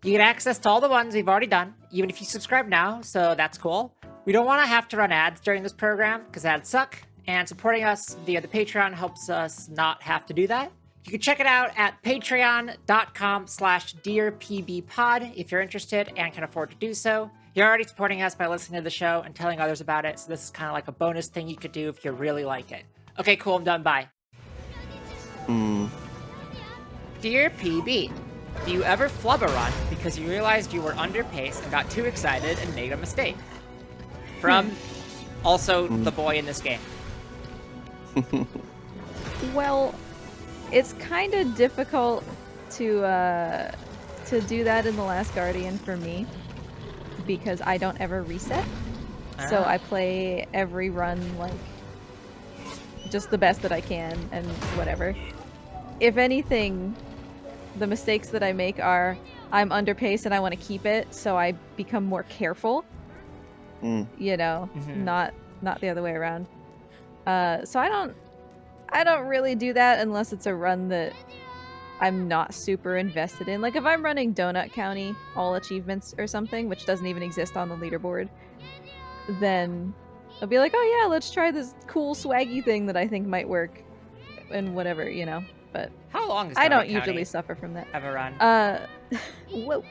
You get access to all the ones we've already done, even if you subscribe now, so that's cool. We don't want to have to run ads during this program, because ads suck, and supporting us via the Patreon helps us not have to do that. You can check it out at patreon.com/dearpbpod if you're interested and can afford to do so. You're already supporting us by listening to the show and telling others about it, so this is kind of like a bonus thing you could do if you really like it. Okay, cool, I'm done, bye. Dear PB, do you ever flub a run because you realized you were under pace and got too excited and made a mistake? From also the boy in this game. Well, It's kind of difficult to do that in The Last Guardian for me because I don't ever reset. So I play every run like just the best that I can and whatever. If anything, the mistakes that I make are I'm underpaced and I want to keep it, so I become more careful. You know, not the other way around. So I don't really do that unless it's a run that I'm not super invested in. Like if I'm running Donut County all achievements or something, which doesn't even exist on the leaderboard, then I'll be like, oh yeah, let's try this cool swaggy thing that I think might work and whatever, you know. But How long is I don't Donut usually County suffer from that. have a run? Whoa.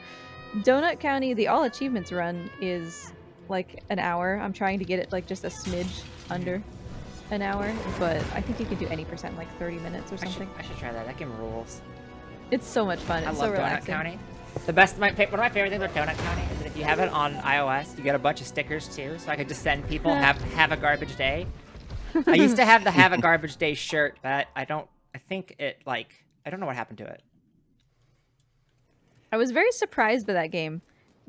Donut County, the all achievements run is like an hour. I'm trying to get it like just a smidge under an hour, but I think you can do any percent like 30 minutes or something. I should try that. That game rules. It's so much fun. I It's love so Donut relaxing. County. One of my favorite things about Donut County is that if you have it on iOS, you get a bunch of stickers too. So I could just send people have a garbage day. I used to have the have a garbage day shirt, but I don't know what happened to it. I was very surprised by that game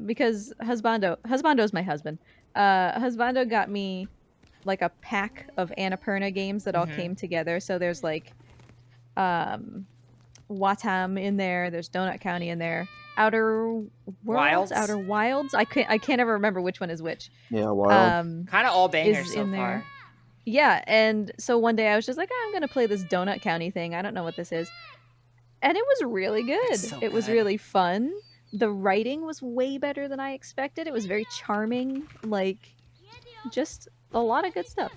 because Husbando's my husband. Husbando got me like a pack of Annapurna games that all came together. So there's like Watam in there, there's Donut County in there, Outer Wilds. I can't ever remember which one is which. Yeah, wild. Kind of all bangers is so in far. there. Yeah, and so one day I was just like, I'm gonna play this Donut County thing. I don't know what this is. And it was really good. It's so it was good. really fun. The writing was way better than I expected. It was very charming. Like, just a lot of good stuff.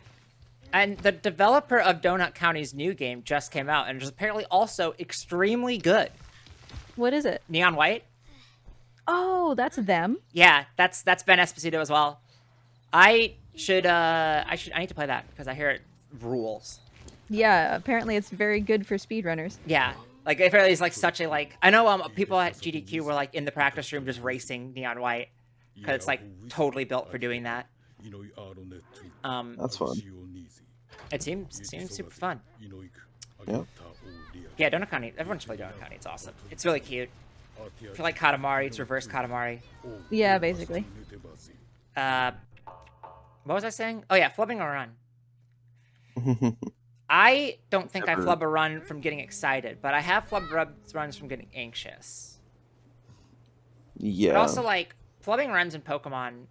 And the developer of Donut County's new game just came out and is apparently also extremely good. What is it? Neon White? Oh, that's them. Yeah, that's Ben Esposito as well. I need to play that because I hear it rules. Yeah, apparently it's very good for speedrunners. Yeah. Like apparently it's like such a like I know people at GDQ were like in the practice room just racing Neon White because it's like totally built for doing that. That's fun. It seems super fun. Yeah. Yeah, Donut County. Everyone should play Donut County. It's awesome. It's really cute. If you like Katamari, it's reverse Katamari. Yeah, basically. What was I saying? Oh yeah, flubbing a run. I don't think I flub a run from getting excited, but I have flubbed runs from getting anxious. Yeah. But also, like, flubbing runs in Pokemon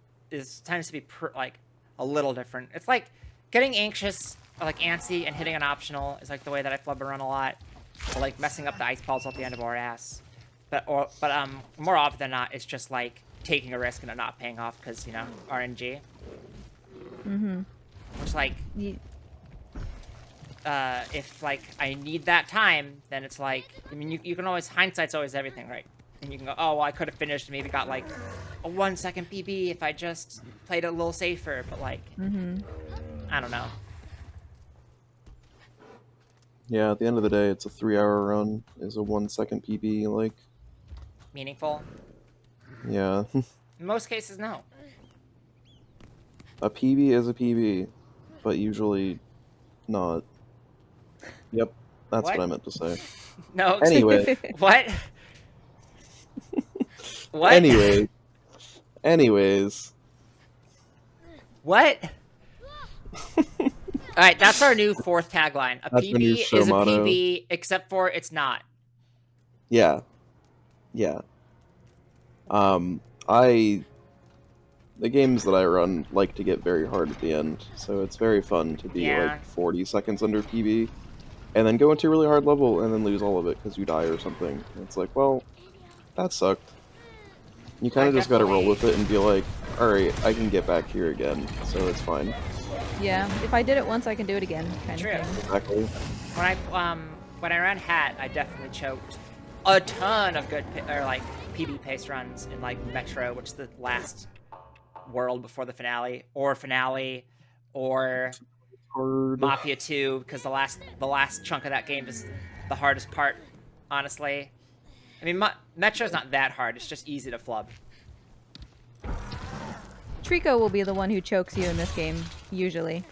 tends to be like a little different. It's like getting anxious, or like antsy, and hitting an optional is like the way that I flub a run a lot, or like messing up the ice balls at the end of our ass. But more often than not, it's just like taking a risk and it not paying off because RNG. Which like. If like I need that time, then it's like you can always hindsight's always everything, right? And you can go, oh well, I could have finished, maybe got like a 1 second PB if I just played it a little safer, but like I don't know. Yeah, at the end of the day, it's a 3-hour run. Is a 1 second PB like Meaningful? Yeah. In most cases, no. A PB is a PB, but usually not. Yep, that's what I meant to say. No. Anyway. What? What? Anyways. What? All right, that's our new fourth tagline. A That's the new PB show is a motto. PB, except for it's not. Yeah. The games that I run like to get very hard at the end, so it's very fun to be like 40 seconds under PB, and then go into a really hard level and then lose all of it because you die or something. And it's like, well, that sucked. You kind of just gotta roll with it and be like, alright, I can get back here again, so it's fine. Yeah, if I did it once, I can do it again, kind True. of thing. Exactly. When I ran Hat, I definitely choked a ton of good PB pace runs in like Metro, which is the last world before the finale, or Mafia 2, because the last chunk of that game is the hardest part, honestly. I mean, Metro's not that hard, it's just easy to flub. Trico will be the one who chokes you in this game, usually.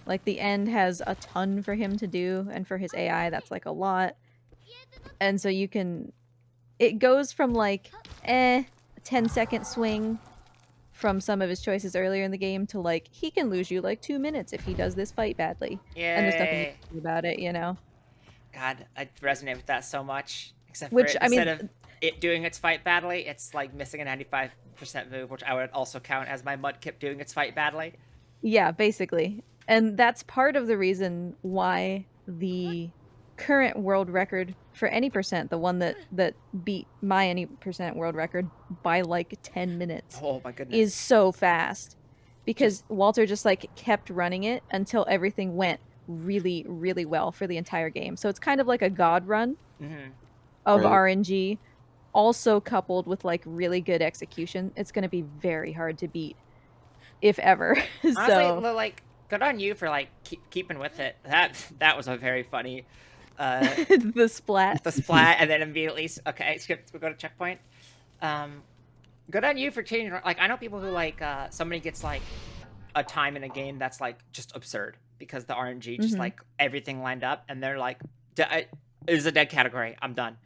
Like, the end has a ton for him to do, and for his AI, that's like a lot. And so you can... It goes from like, 10-second swing from some of his choices earlier in the game to like, he can lose you like 2 minutes if he does this fight badly. And there's nothing you Yay. can do about it, you know? God, I resonate with that so much. Except for Which, I instead mean- of it doing its fight badly, it's like missing a 95% move, which I would also count as my Mudkip doing its fight badly. Yeah, basically. And that's part of the reason why the current world record for any percent, the one that beat my any percent world record by like 10 minutes, Oh my goodness. is so fast. Because Walter just like kept running it until everything went really, really well for the entire game. So it's kind of like a god run of Right. RNG, also coupled with like really good execution. It's going to be very hard to beat, if ever. Honestly, So like, good on you for like keeping with it. That was a very funny. the splat. The splat, and then immediately skip. We go to checkpoint. Good on you for changing. Like, I know people who like somebody gets like a time in a game that's like just absurd because the RNG just like everything lined up, and they're like, "It is a dead category. I'm done."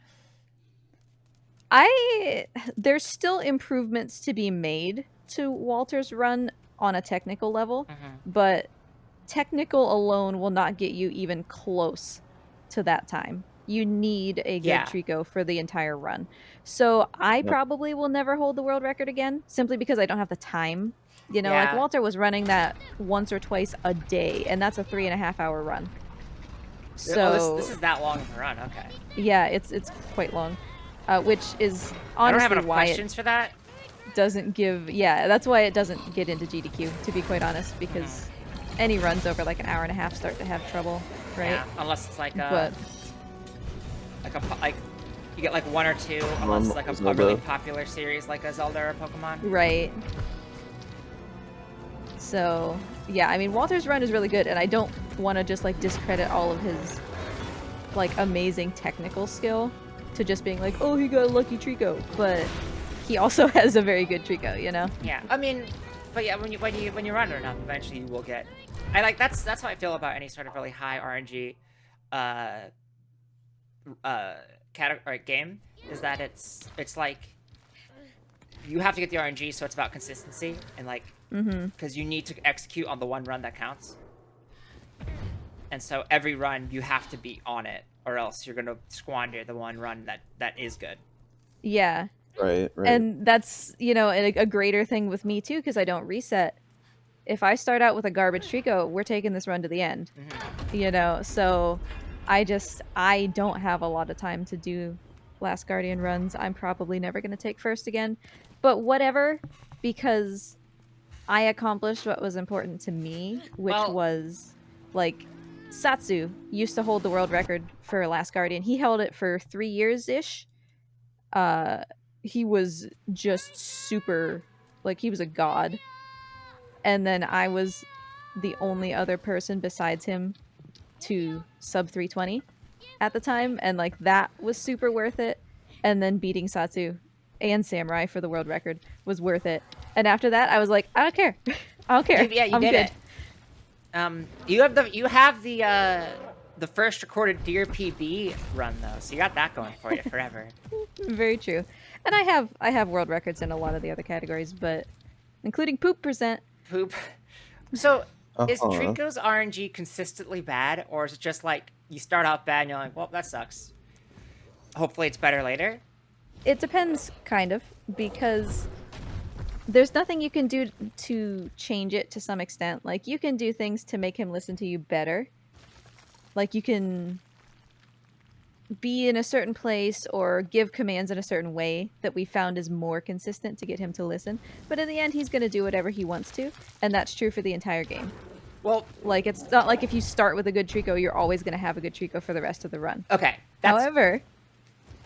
There's still improvements to be made to Walter's run on a technical level, but technical alone will not get you even close to that time. You need a good Trico for the entire run. So I probably will never hold the world record again, simply because I don't have the time. You know, like Walter was running that once or twice a day, and that's a 3.5-hour run. So this is that long of a run. Okay. Yeah, it's quite long, which is honestly I don't have enough why questions for that. Doesn't give. Yeah, that's why it doesn't get into GDQ, to be quite honest, because any runs over like an hour and a half start to have trouble, right? Yeah, unless it's like But like you get like one or two, unless it's like a really popular series like a Zelda or Pokemon. Right. So yeah, I mean Walter's run is really good, and I don't want to just like discredit all of his like amazing technical skill to just being like, oh, he got a lucky Trico, but he also has a very good Trico, you know? Yeah, I mean, but yeah, when you run enough, eventually you will get. I like that's how I feel about any sort of really high RNG, category game, is that it's like you have to get the RNG, so it's about consistency and like because you need to execute on the one run that counts, and so every run you have to be on it, or else you're gonna squander the one run that is good. Yeah. Right. And that's, you know, a greater thing with me too, because I don't reset. If I start out with a garbage Trico, we're taking this run to the end. You know, so I don't have a lot of time to do Last Guardian runs. I'm probably never going to take first again. But whatever, because I accomplished what was important to me, which was, like, Satsu used to hold the world record for Last Guardian. He held it for 3 years-ish. He was just super, like, he was a god. And then I was the only other person besides him to sub 320 at the time, and like that was super worth it. And then beating Satsu and Samurai for the world record was worth it. And after that, I was like, I don't care. I don't care. Yeah, you did it. You have the first recorded Deer PB run though, so you got that going for you forever. Very true. And I have world records in a lot of the other categories, but including poop percent. Poop. So is Trico's RNG consistently bad, or is it just like you start off bad and you're like, well, that sucks. Hopefully it's better later? It depends, kind of, because there's nothing you can do to change it to some extent. Like, you can do things to make him listen to you better. Like, you can be in a certain place or give commands in a certain way that we found is more consistent to get him to listen. But in the end, he's going to do whatever he wants to, and that's true for the entire game. Well, like, it's not like if you start with a good Trico, you're always going to have a good Trico for the rest of the run. Okay. However,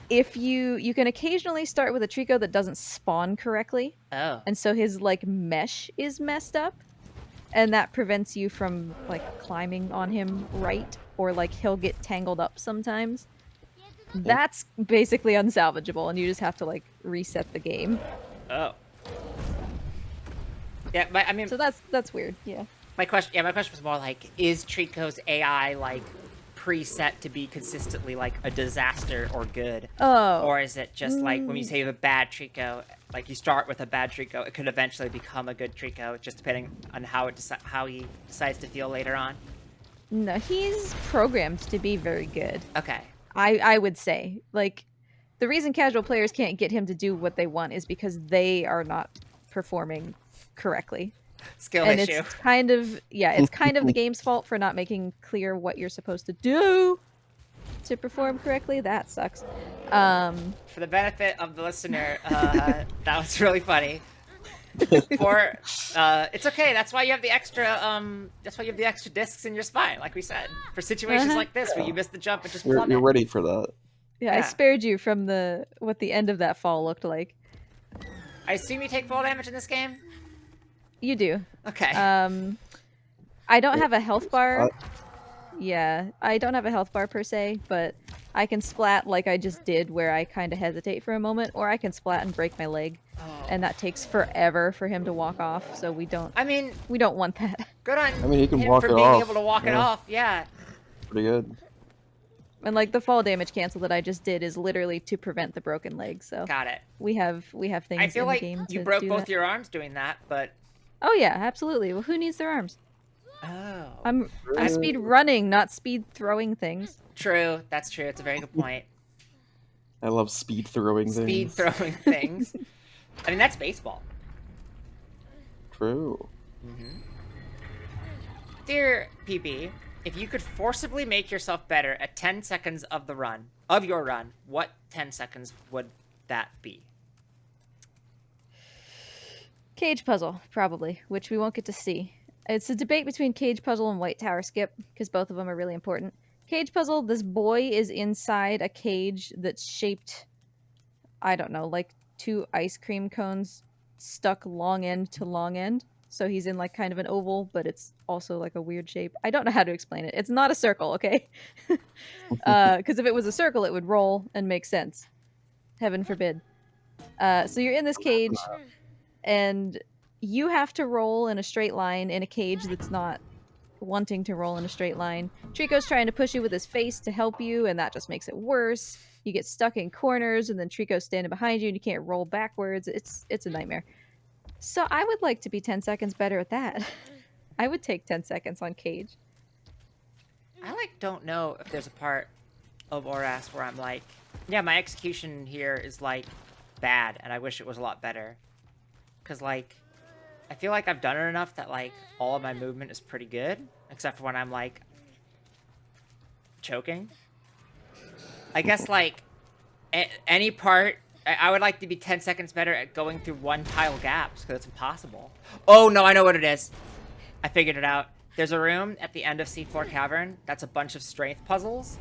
if you can occasionally start with a Trico that doesn't spawn correctly. Oh. And so his, like, mesh is messed up. And that prevents you from, like, climbing on him right. Or, like, he'll get tangled up sometimes. That's basically unsalvageable, and you just have to, like, reset the game. Oh. Yeah, but I mean... So that's weird, yeah. My question was more like, is Trico's AI, like, preset to be consistently like a disaster or good? Oh. Or is it just like when you say you have a bad Trico, like you start with a bad Trico, it could eventually become a good Trico, just depending on how he decides to feel later on? No, he's programmed to be very good. Okay. I would say. Like, the reason casual players can't get him to do what they want is because they are not performing correctly. Skill And issue. it's kind of it's kind of the game's fault for not making clear what you're supposed to do to perform correctly. That sucks. For the benefit of the listener, that was really funny. It's okay. That's why you have the extra. That's why you have the extra discs in your spine, like we said, for situations like this where you miss the jump and just plummet. You're ready for that. Yeah, I spared you from what the end of that fall looked like. I assume you take fall damage in this game. You do. Okay. I don't have a health bar. Yeah, I don't have a health bar per se, but I can splat like I just did, where I kind of hesitate for a moment, or I can splat and break my leg, and that takes forever for him to walk off. So we don't. I mean, we don't want that. Good on he can him walk for it being off. able to walk it off. Yeah. Pretty good. And like the fall damage cancel that I just did is literally to prevent the broken leg. So got it. We have things. I feel in like the game you to broke do both that. your arms doing that, but. Oh yeah, absolutely. Well, who needs their arms? Oh. I'm speed running, not speed throwing things. True. That's true. It's a very good point. I love speed throwing things. Speed throwing things. I mean, that's baseball. True. Dear PB, if you could forcibly make yourself better at 10 seconds of your run, what 10 seconds would that be? Cage puzzle, probably, which we won't get to see. It's a debate between cage puzzle and white tower skip, because both of them are really important. Cage puzzle, this boy is inside a cage that's shaped, I don't know, like 2 ice cream cones stuck long end to long end. So he's in like kind of an oval, but it's also like a weird shape. I don't know how to explain it. It's not a circle, okay? Because if it was a circle, it would roll and make sense. Heaven forbid. So you're in this cage, and you have to roll in a straight line in a cage that's not wanting to roll in a straight line. Trico's trying to push you with his face to help you, and that just makes it worse. You get stuck in corners, and then Trico's standing behind you, and you can't roll backwards. It's a nightmare. So I would like to be 10 seconds better at that. I would take 10 seconds on cage. I don't know if there's a part of Oras where I'm like, yeah, my execution here is bad, and I wish it was a lot better. Because I feel like I've done it enough that all of my movement is pretty good, except for when I'm choking. I guess any part, I would like to be 10 seconds better at going through one tile gaps, because it's impossible. Oh no, I know what it is. I figured it out. There's a room at the end of Seafloor Cavern that's a bunch of strength puzzles,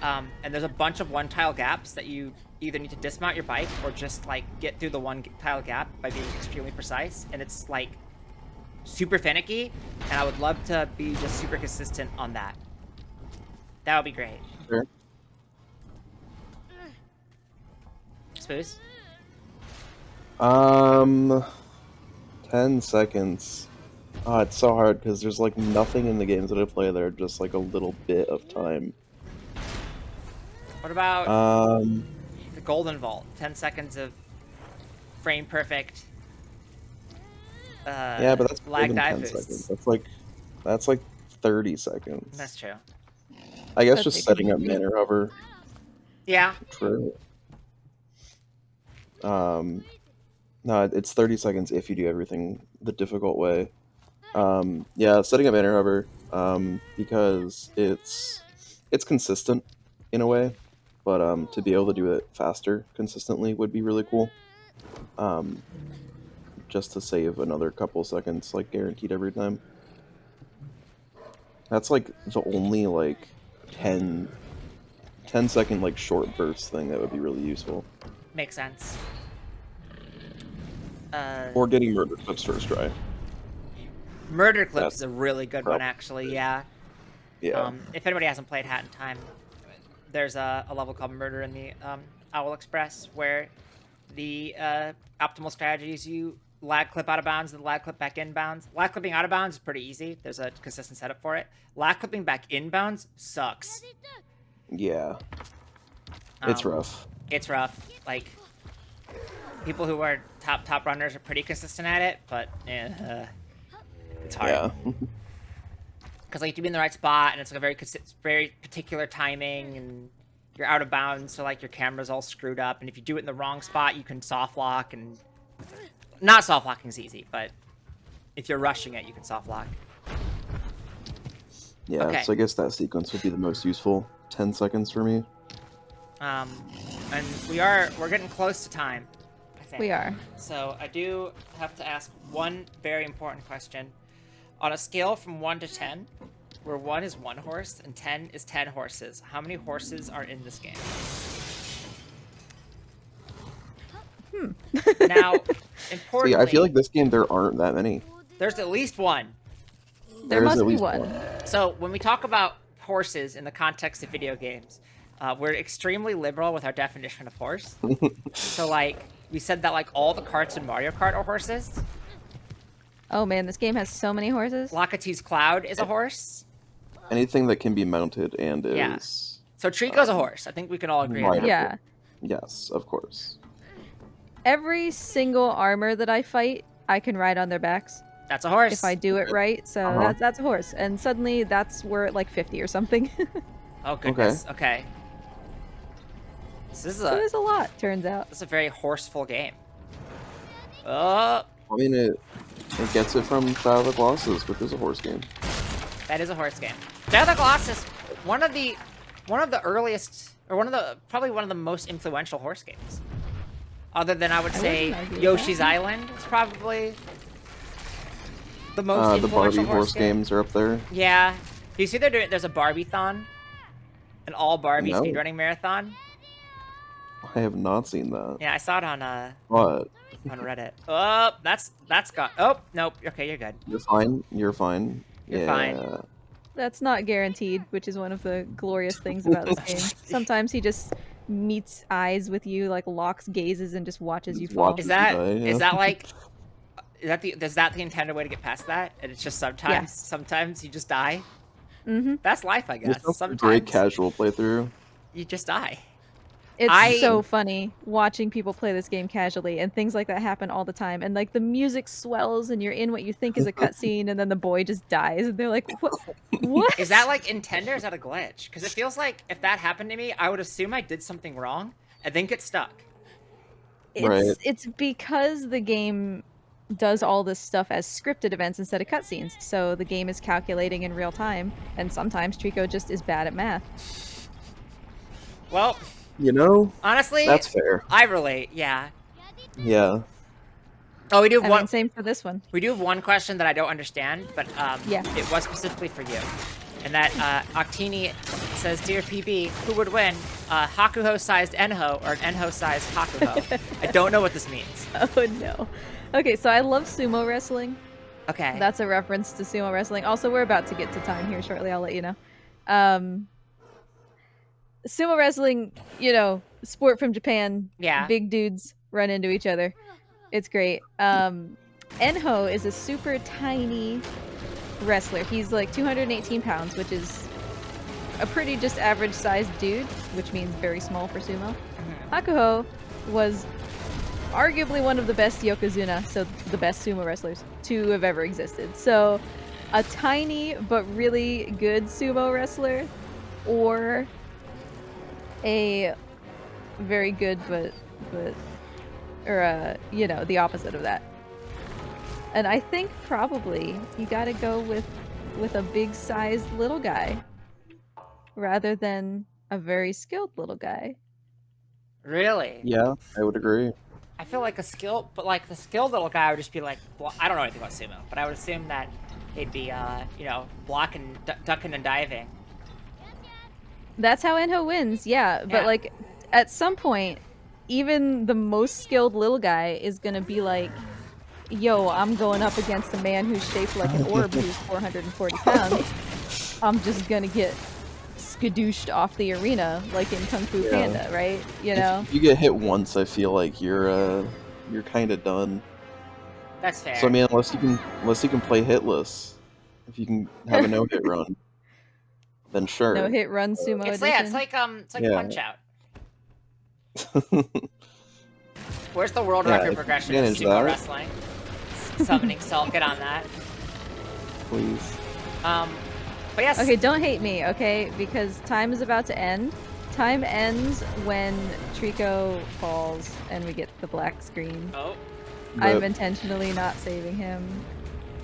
and there's a bunch of one tile gaps that you either need to dismount your bike or just get through the one tile gap by being extremely precise, and it's super finicky, and I would love to be just super consistent on that. That would be great. Sure. Spoos? 10 seconds. Oh, it's so hard because there's nothing in the games that I play that are just a little bit of time. What about the Golden Vault? 10 seconds of frame perfect. Yeah, but that's lag more than dive 10 boosts. seconds. That's 30 seconds. That's true. I guess That's just setting up ridiculous. Manor Hover. Yeah. True. No, it's 30 seconds if you do everything the difficult way. Yeah, setting up Manor Hover, because it's consistent in a way, but to be able to do it faster consistently would be really cool. Just to save another couple seconds, guaranteed every time. That's the only 10 second short burst thing that would be really useful. Makes sense. Or getting murder clips first try. Murder Clips That's is a really good one, actually, yeah. Yeah. If anybody hasn't played Hat in Time, there's a level called Murder in the Owl Express, where the optimal strategy is you lag clip out of bounds and lag clip back in bounds. Lag clipping out of bounds is pretty easy. There's a consistent setup for it. Lag clipping back in bounds sucks. Yeah. It's rough. It's rough. Like, people who are top runners are pretty consistent at it, but it's hard. Yeah. Because like you be in the right spot, and it's like a very particular timing, and you're out of bounds, so like your camera's all screwed up. And if you do it in the wrong spot, you can soft lock, and not soft locking is easy, but if you're rushing it, you can soft lock. Yeah. Okay. So I guess that sequence would be the most useful. 10 seconds for me. And we're getting close to time, I think. We are. So I do have to ask one very important question. On a scale from 1 to 10, where 1 is 1 horse and 10 is 10 horses, how many horses are in this game? Now, importantly... See, I feel like this game there aren't that many. There's at least 1. There There's must at be least one. So when we talk about horses in the context of video games, we're extremely liberal with our definition of horse. So, like, we said that, like, all the carts in Mario Kart are horses. Oh man, this game has so many horses. Lakatu's Cloud is a horse. Anything that can be mounted and is... Yeah. So Trico's a horse. I think we can all agree on Right. that. Yeah. Yes, of course. Every single armor that I fight, I can ride on their backs That's a horse. if I do it right. So that's a horse. And suddenly we're at like 50 or something. Oh, goodness. Okay. So this is a lot, turns out. this is a very horseful game. Oh, I mean, it gets it from Battle of the Glosses, which is a horse game. that is a horse game. Death of the Colossus, one of the earliest, or probably one of the most influential horse games. Other than, I would say, wouldn't argue with Yoshi's that. Island is probably the most The influential Barbie horse game. games are up there. Yeah. Do you see there's a Barbie-thon? An all Barbie No. speedrunning marathon? I have not seen that. Yeah, I saw it on What? Reddit. Oh, that's gone. Oh, nope. Okay, you're good. You're fine. You're fine. You're yeah. fine. That's not guaranteed, which is one of the glorious things about this game. Sometimes he just meets eyes with you, like locks gazes and just watches you Just fall. watches Is that die, yeah. is that like is that the intended way to get past that? And it's just sometimes you just die. Mm-hmm. That's life, I guess. It's a Sometimes great casual playthrough. you just die. It's so funny watching people play this game casually, and things like that happen all the time. And like the music swells, and you're in what you think is a cutscene, and then the boy just dies, and they're like, "What? What Is that like intended or is that a glitch? Because it feels like if that happened to me, I would assume I did something wrong and then get stuck. It's because the game does all this stuff as scripted events instead of cutscenes. So the game is calculating in real time, and sometimes Trico just is bad at math. Well, You know, honestly, that's fair. I relate. Yeah. Yeah. Oh, we do have I one. mean, same for this one. We do have one question that I don't understand, but Yeah. it was specifically for you. And that Octini says, "Dear PB, who would win, Hakuho-sized Enho or an Enho-sized Hakuho?" I don't know what this means. Oh no. Okay, so I love sumo wrestling. Okay. That's a reference to sumo wrestling. Also, we're about to get to time here shortly. I'll let you know. Sumo wrestling, sport from Japan. Yeah. Big dudes run into each other. It's great. Enho is a super tiny wrestler. He's like 218 pounds, which is a pretty just average sized dude, which means very small for sumo. Hakuho was arguably one of the best Yokozuna, so the best sumo wrestlers to have ever existed. So a tiny but really good sumo wrestler, or a very good the opposite of that. And I think probably you gotta go with a big sized little guy rather than a very skilled little guy. Really? Yeah, I would agree. I feel like the skilled little guy would just be like, well, I don't know anything about sumo, but I would assume that they'd be, blocking, ducking, and diving. That's how Enho wins, yeah. But Yeah. like, at some point, even the most skilled little guy is gonna be like, yo, I'm going up against a man who's shaped like an orb who's 440 pounds. I'm just gonna get skadooshed off the arena like in Kung Fu Panda, right? You know? If you get hit once, I feel like you're kind of done. That's fair. So I mean, unless you can play hitless, if you can have a no-hit run, then sure. No hit run sumo edition. Yeah, it's like Punch Out. Where's the world record progression of sumo wrestling? Summoning Salt, get on that. Please. But yes. Okay, don't hate me, okay? Because time is about to end. Time ends when Trico falls and we get the black screen. Oh. I'm intentionally not saving him.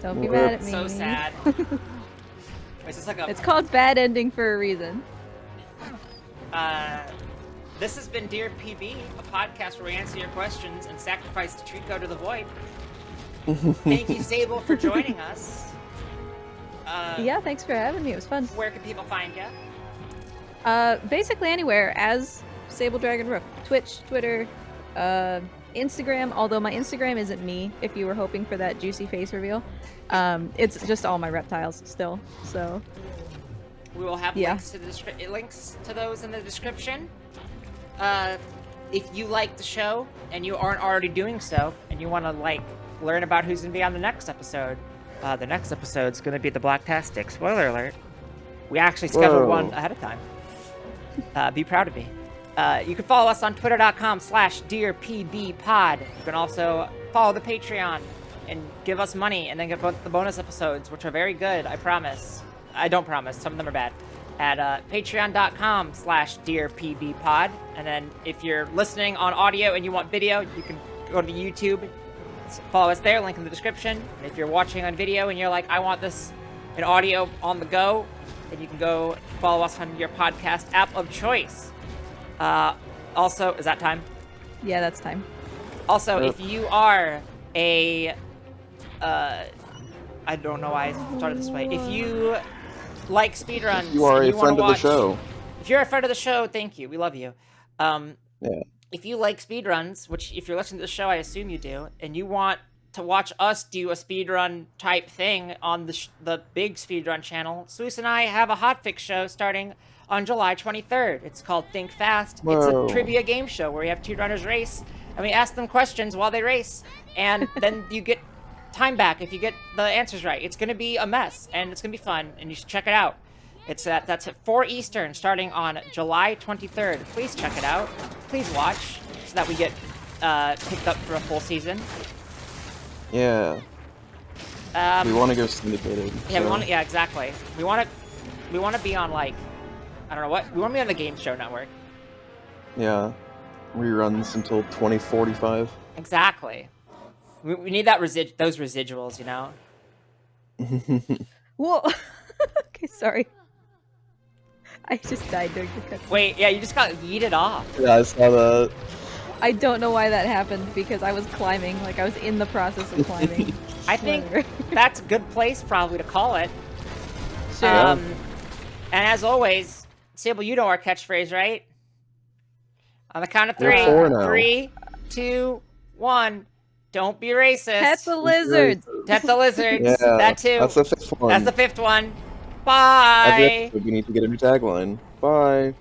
Don't be mad at me. So sad. It's called bad ending for a reason. This has been Dear PB, a podcast where we answer your questions and sacrifice the Trico to the void. Thank you, Sable, for joining us. Yeah, thanks for having me. It was fun. Where can people find you? Basically anywhere as SableDragonRook. Twitch, Twitter, Instagram, although my Instagram isn't me, if you were hoping for that juicy face reveal. It's just all my reptiles still, so... We will have links to those in the description. If you like the show, and you aren't already doing so, and you want to, learn about who's going to be on the next episode, the next episode's going to be the Blacktastic. Spoiler alert. We actually scheduled one ahead of time. Be proud of me. You can follow us on twitter.com/DearPBPod. You can also follow the Patreon and give us money and then get the bonus episodes, which are very good, I promise. I don't promise. Some of them are bad. At patreon.com/DearPBPod. And then if you're listening on audio and you want video, you can go to YouTube. Follow us there, link in the description. And if you're watching on video and you're like, I want this in audio on the go, then you can go follow us on your podcast app of choice. Also, is that time? Yeah, that's time. Also, if you are a... I don't know why I started this way. If you like speedruns, if you are a friend of the show. If you're a friend of the show, thank you. We love you. Yeah. If you like speedruns, which if you're listening to the show, I assume you do, and you want to watch us do a speedrun type thing on the big speedrun channel, Sluice and I have a hotfix show starting on July 23rd. It's called Think Fast. Whoa. It's a trivia game show where we have two runners race, and we ask them questions while they race, and then you get time back if you get the answers right. It's going to be a mess, and it's going to be fun, and you should check it out. That's at 4 Eastern, starting on July 23rd. Please check it out. Please watch, so that we get picked up for a full season. Yeah. We want to go syndicated. Yeah, so. Yeah, exactly. We want to be on I don't know what. We want to be on the Game Show Network. Yeah. Reruns until 2045. Exactly. We need that those residuals, you know. Whoa. Okay, sorry. I just died during the cut. Wait, yeah, you just got yeeted off. Yeah, I saw that. I don't know why that happened because I was climbing, I was in the process of climbing. I think that's a good place probably to call it. Sure. And as always, Sable, you know our catchphrase, right? On the count of three. 3, 2, 1. Don't be racist. Pet the lizards. Pet the lizards. Yeah, that too. That's the 5th one. That's the 5th one. Bye. We need to get a new tagline. Bye.